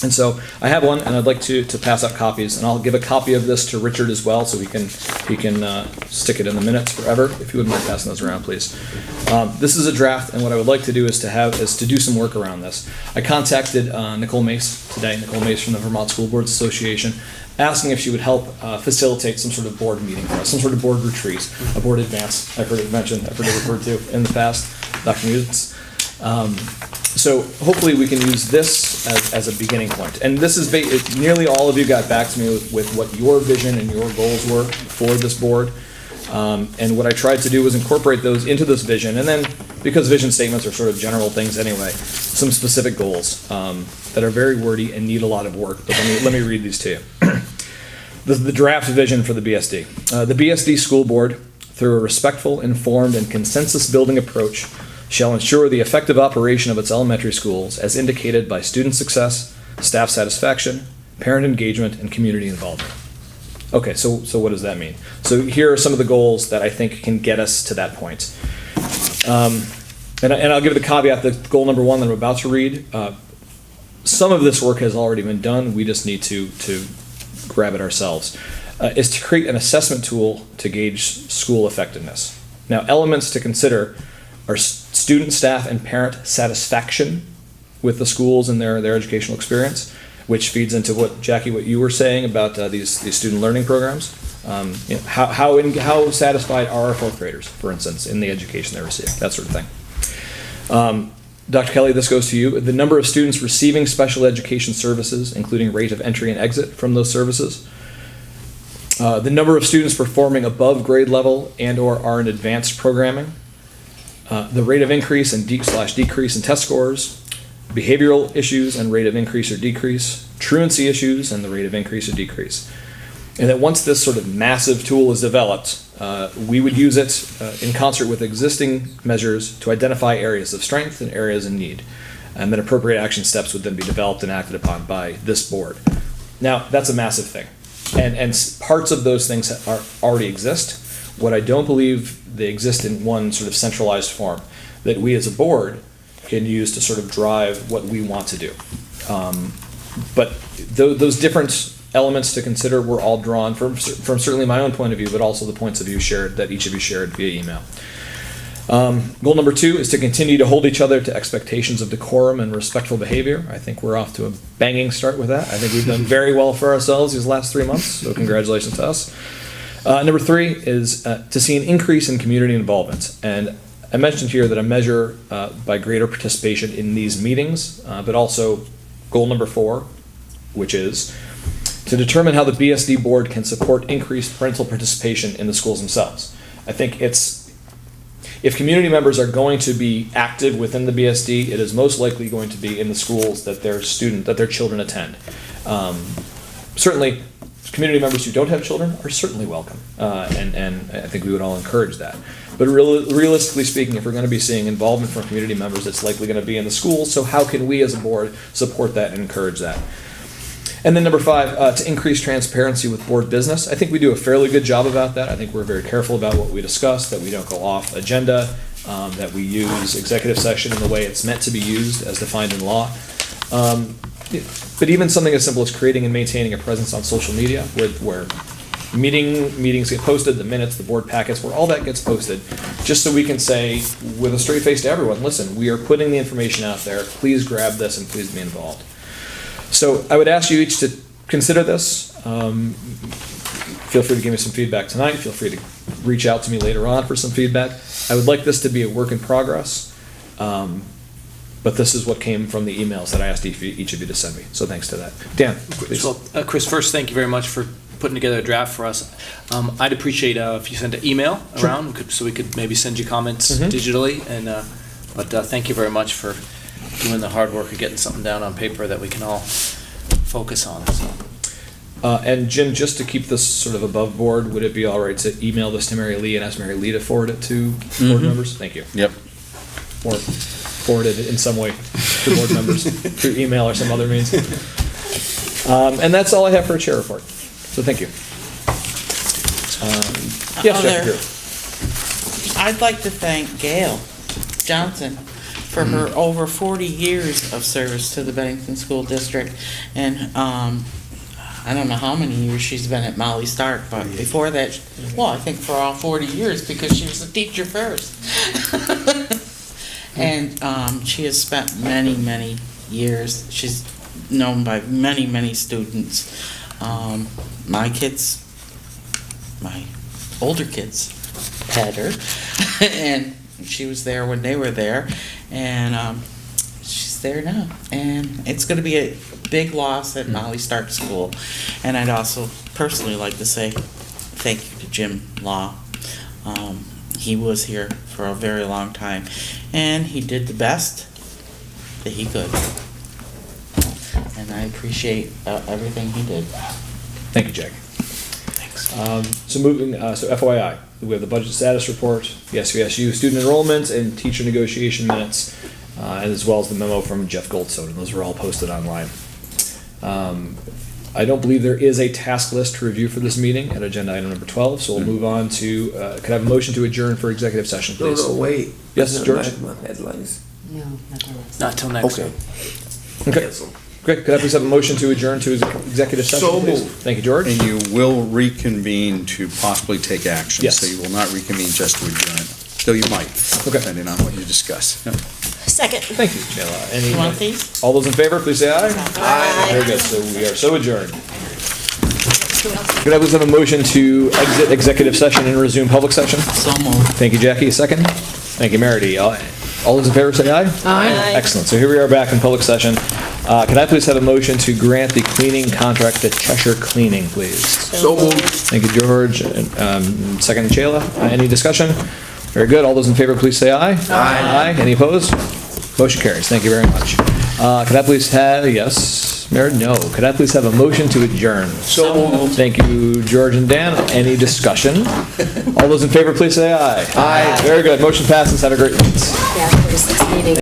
[SPEAKER 14] And so I have one, and I'd like to pass out copies, and I'll give a copy of this to Richard as well, so he can stick it in the minutes forever. If you wouldn't mind passing those around, please. This is a draft, and what I would like to do is to do some work around this. I contacted Nicole Mace today, Nicole Mace from the Vermont School Boards Association, asking if she would help facilitate some sort of board meeting for us, some sort of board retreat, a board advance. I've heard it mentioned, I've heard it referred to in the past, Dr. Musitz. So hopefully we can use this as a beginning point. And this is nearly all of you got back to me with what your vision and your goals were for this board. And what I tried to do was incorporate those into this vision. And then, because vision statements are sort of general things anyway, some specific goals that are very wordy and need a lot of work. But let me read these to you. The draft vision for the BSD. The BSD school board, through a respectful, informed, and consensus-building approach, shall ensure the effective operation of its elementary schools as indicated by student success, staff satisfaction, parent engagement, and community involvement. Okay, so what does that mean? So here are some of the goals that I think can get us to that point. And I'll give the caveat that goal number one that I'm about to read, some of this work has already been done, we just need to grab it ourselves, is to create an assessment tool to gauge school effectiveness. Now, elements to consider are student, staff, and parent satisfaction with the schools and their educational experience, which feeds into what, Jackie, what you were saying about these student learning programs. How satisfied are our fourth graders, for instance, in the education they receive, that sort of thing. Dr. Kelly, this goes to you. The number of students receiving special education services, including rate of entry and exit from those services. The number of students performing above grade level and/or are in advanced programming. The rate of increase and decrease in test scores, behavioral issues and rate of increase or decrease, truancy issues and the rate of increase or decrease. And that once this sort of massive tool is developed, we would use it in concert with existing measures to identify areas of strength and areas in need. And then appropriate action steps would then be developed and acted upon by this board. Now, that's a massive thing. And parts of those things already exist. What I don't believe they exist in one sort of centralized form that we as a board can use to sort of drive what we want to do. But those different elements to consider were all drawn from certainly my own point of view, but also the points of view shared that each of you shared via email. Goal number 2 is to continue to hold each other to expectations of decorum and respectful behavior. I think we're off to a banging start with that. I think we've done very well for ourselves these last 3 months, so congratulations to us. Number 3 is to see an increase in community involvement. And I mentioned here that a measure by greater participation in these meetings, but also goal number 4, which is to determine how the BSD board can support increased parental participation in the schools themselves. I think if community members are going to be active within the BSD, it is most likely going to be in the schools that their children attend. Certainly, community members who don't have children are certainly welcome, and I think we would all encourage that. But realistically speaking, if we're going to be seeing involvement from community members, it's likely going to be in the schools, so how can we as a board support that and encourage that? And then number 5, to increase transparency with board business. I think we do a fairly good job about that. I think we're very careful about what we discuss, that we don't go off agenda, that we use executive session in the way it's meant to be used as defined in law. But even something as simple as creating and maintaining a presence on social media where meetings get posted, the minutes, the board packets, where all that gets posted, just so we can say with a straight face to everyone, listen, we are putting the information out there, please grab this and please be involved. So I would ask you each to consider this. Feel free to give me some feedback tonight. Feel free to reach out to me later on for some feedback. I would like this to be a work in progress, but this is what came from the emails that I asked each of you to send me. So thanks to that. Dan, please.
[SPEAKER 15] Well, Chris, first, thank you very much for putting together a draft for us. I'd appreciate if you sent an email around, so we could maybe send you comments digitally. But thank you very much for doing the hard work of getting something down on paper that we can all focus on. So.
[SPEAKER 14] And Jim, just to keep this sort of above board, would it be all right to email this to Mary Lee and ask Mary Lee to forward it to board members? Thank you.
[SPEAKER 2] Yep.
[SPEAKER 14] Or forward it in some way to board members through email or some other means. And that's all I have for a chair report. So thank you. Yes, Jeff,
[SPEAKER 6] I'd like to thank Gail Johnson for her over 40 years of service to the Bennington School District. And I don't know how many years she's been at Molly Stark, but before that, well, I think for all 40 years, because she was a teacher first. And she has spent many, many years. She's known by many, many students. My kids, my older kids had her, and she was there when they were there, and she's there now. And it's going to be a big loss at Molly Stark School. And I'd also personally like to say thank you to Jim Law. He was here for a very long time, and he did the best that he could. And I appreciate everything he did.
[SPEAKER 14] Thank you, Jack. Thanks. So FYI, we have the budget status report, the SVSU student enrollment, and teacher negotiation minutes, and as well as the memo from Jeff Goldstone, and those are all posted online. I don't believe there is a task list to review for this meeting at agenda item number 12, so we'll move on to, could I have a motion to adjourn for executive session, please?
[SPEAKER 4] No, wait.
[SPEAKER 14] Yes, George?
[SPEAKER 4] Headlines.
[SPEAKER 13] No, not the rest.
[SPEAKER 15] Not till next
[SPEAKER 4] Okay.
[SPEAKER 15] week.
[SPEAKER 14] Okay. Great. Could I please have a motion to adjourn to executive session,
[SPEAKER 4] So
[SPEAKER 14] please?
[SPEAKER 4] moved.
[SPEAKER 14] Thank you, George.
[SPEAKER 2] And you will reconvene to possibly take action.
[SPEAKER 14] Yes.
[SPEAKER 2] So you will not reconvene just to adjourn, though you might, depending on what you discuss.
[SPEAKER 3] Second.
[SPEAKER 14] Thank you, Jayla.
[SPEAKER 6] You want these?
[SPEAKER 14] All those in favor, please say aye.
[SPEAKER 3] Aye.
[SPEAKER 14] Very good. So we are so adjourned. Could I please have a motion to exit executive session and resume public session?
[SPEAKER 6] So moved.
[SPEAKER 14] Thank you, Jackie. A second? Thank you, Meredith. All those in favor say aye.
[SPEAKER 10] Aye.
[SPEAKER 14] Excellent. So here we are back in public session. Can I please have a motion to grant the cleaning contract to Cheshire Cleaning, please?
[SPEAKER 4] So moved.
[SPEAKER 14] Thank you, George. Second, Shayla. Any discussion? Very good. All those in favor, please say aye. Aye. Any opposed? Motion carries. Thank you very much. Could I please have, yes, Meredith? No. Could I please have a motion to adjourn?
[SPEAKER 4] So moved.
[SPEAKER 14] Thank you, George and Dan. Any discussion? All those in favor, please say aye. Aye. Very good. Motion passes. Have a great night.
[SPEAKER 13] Yeah, 36 meeting.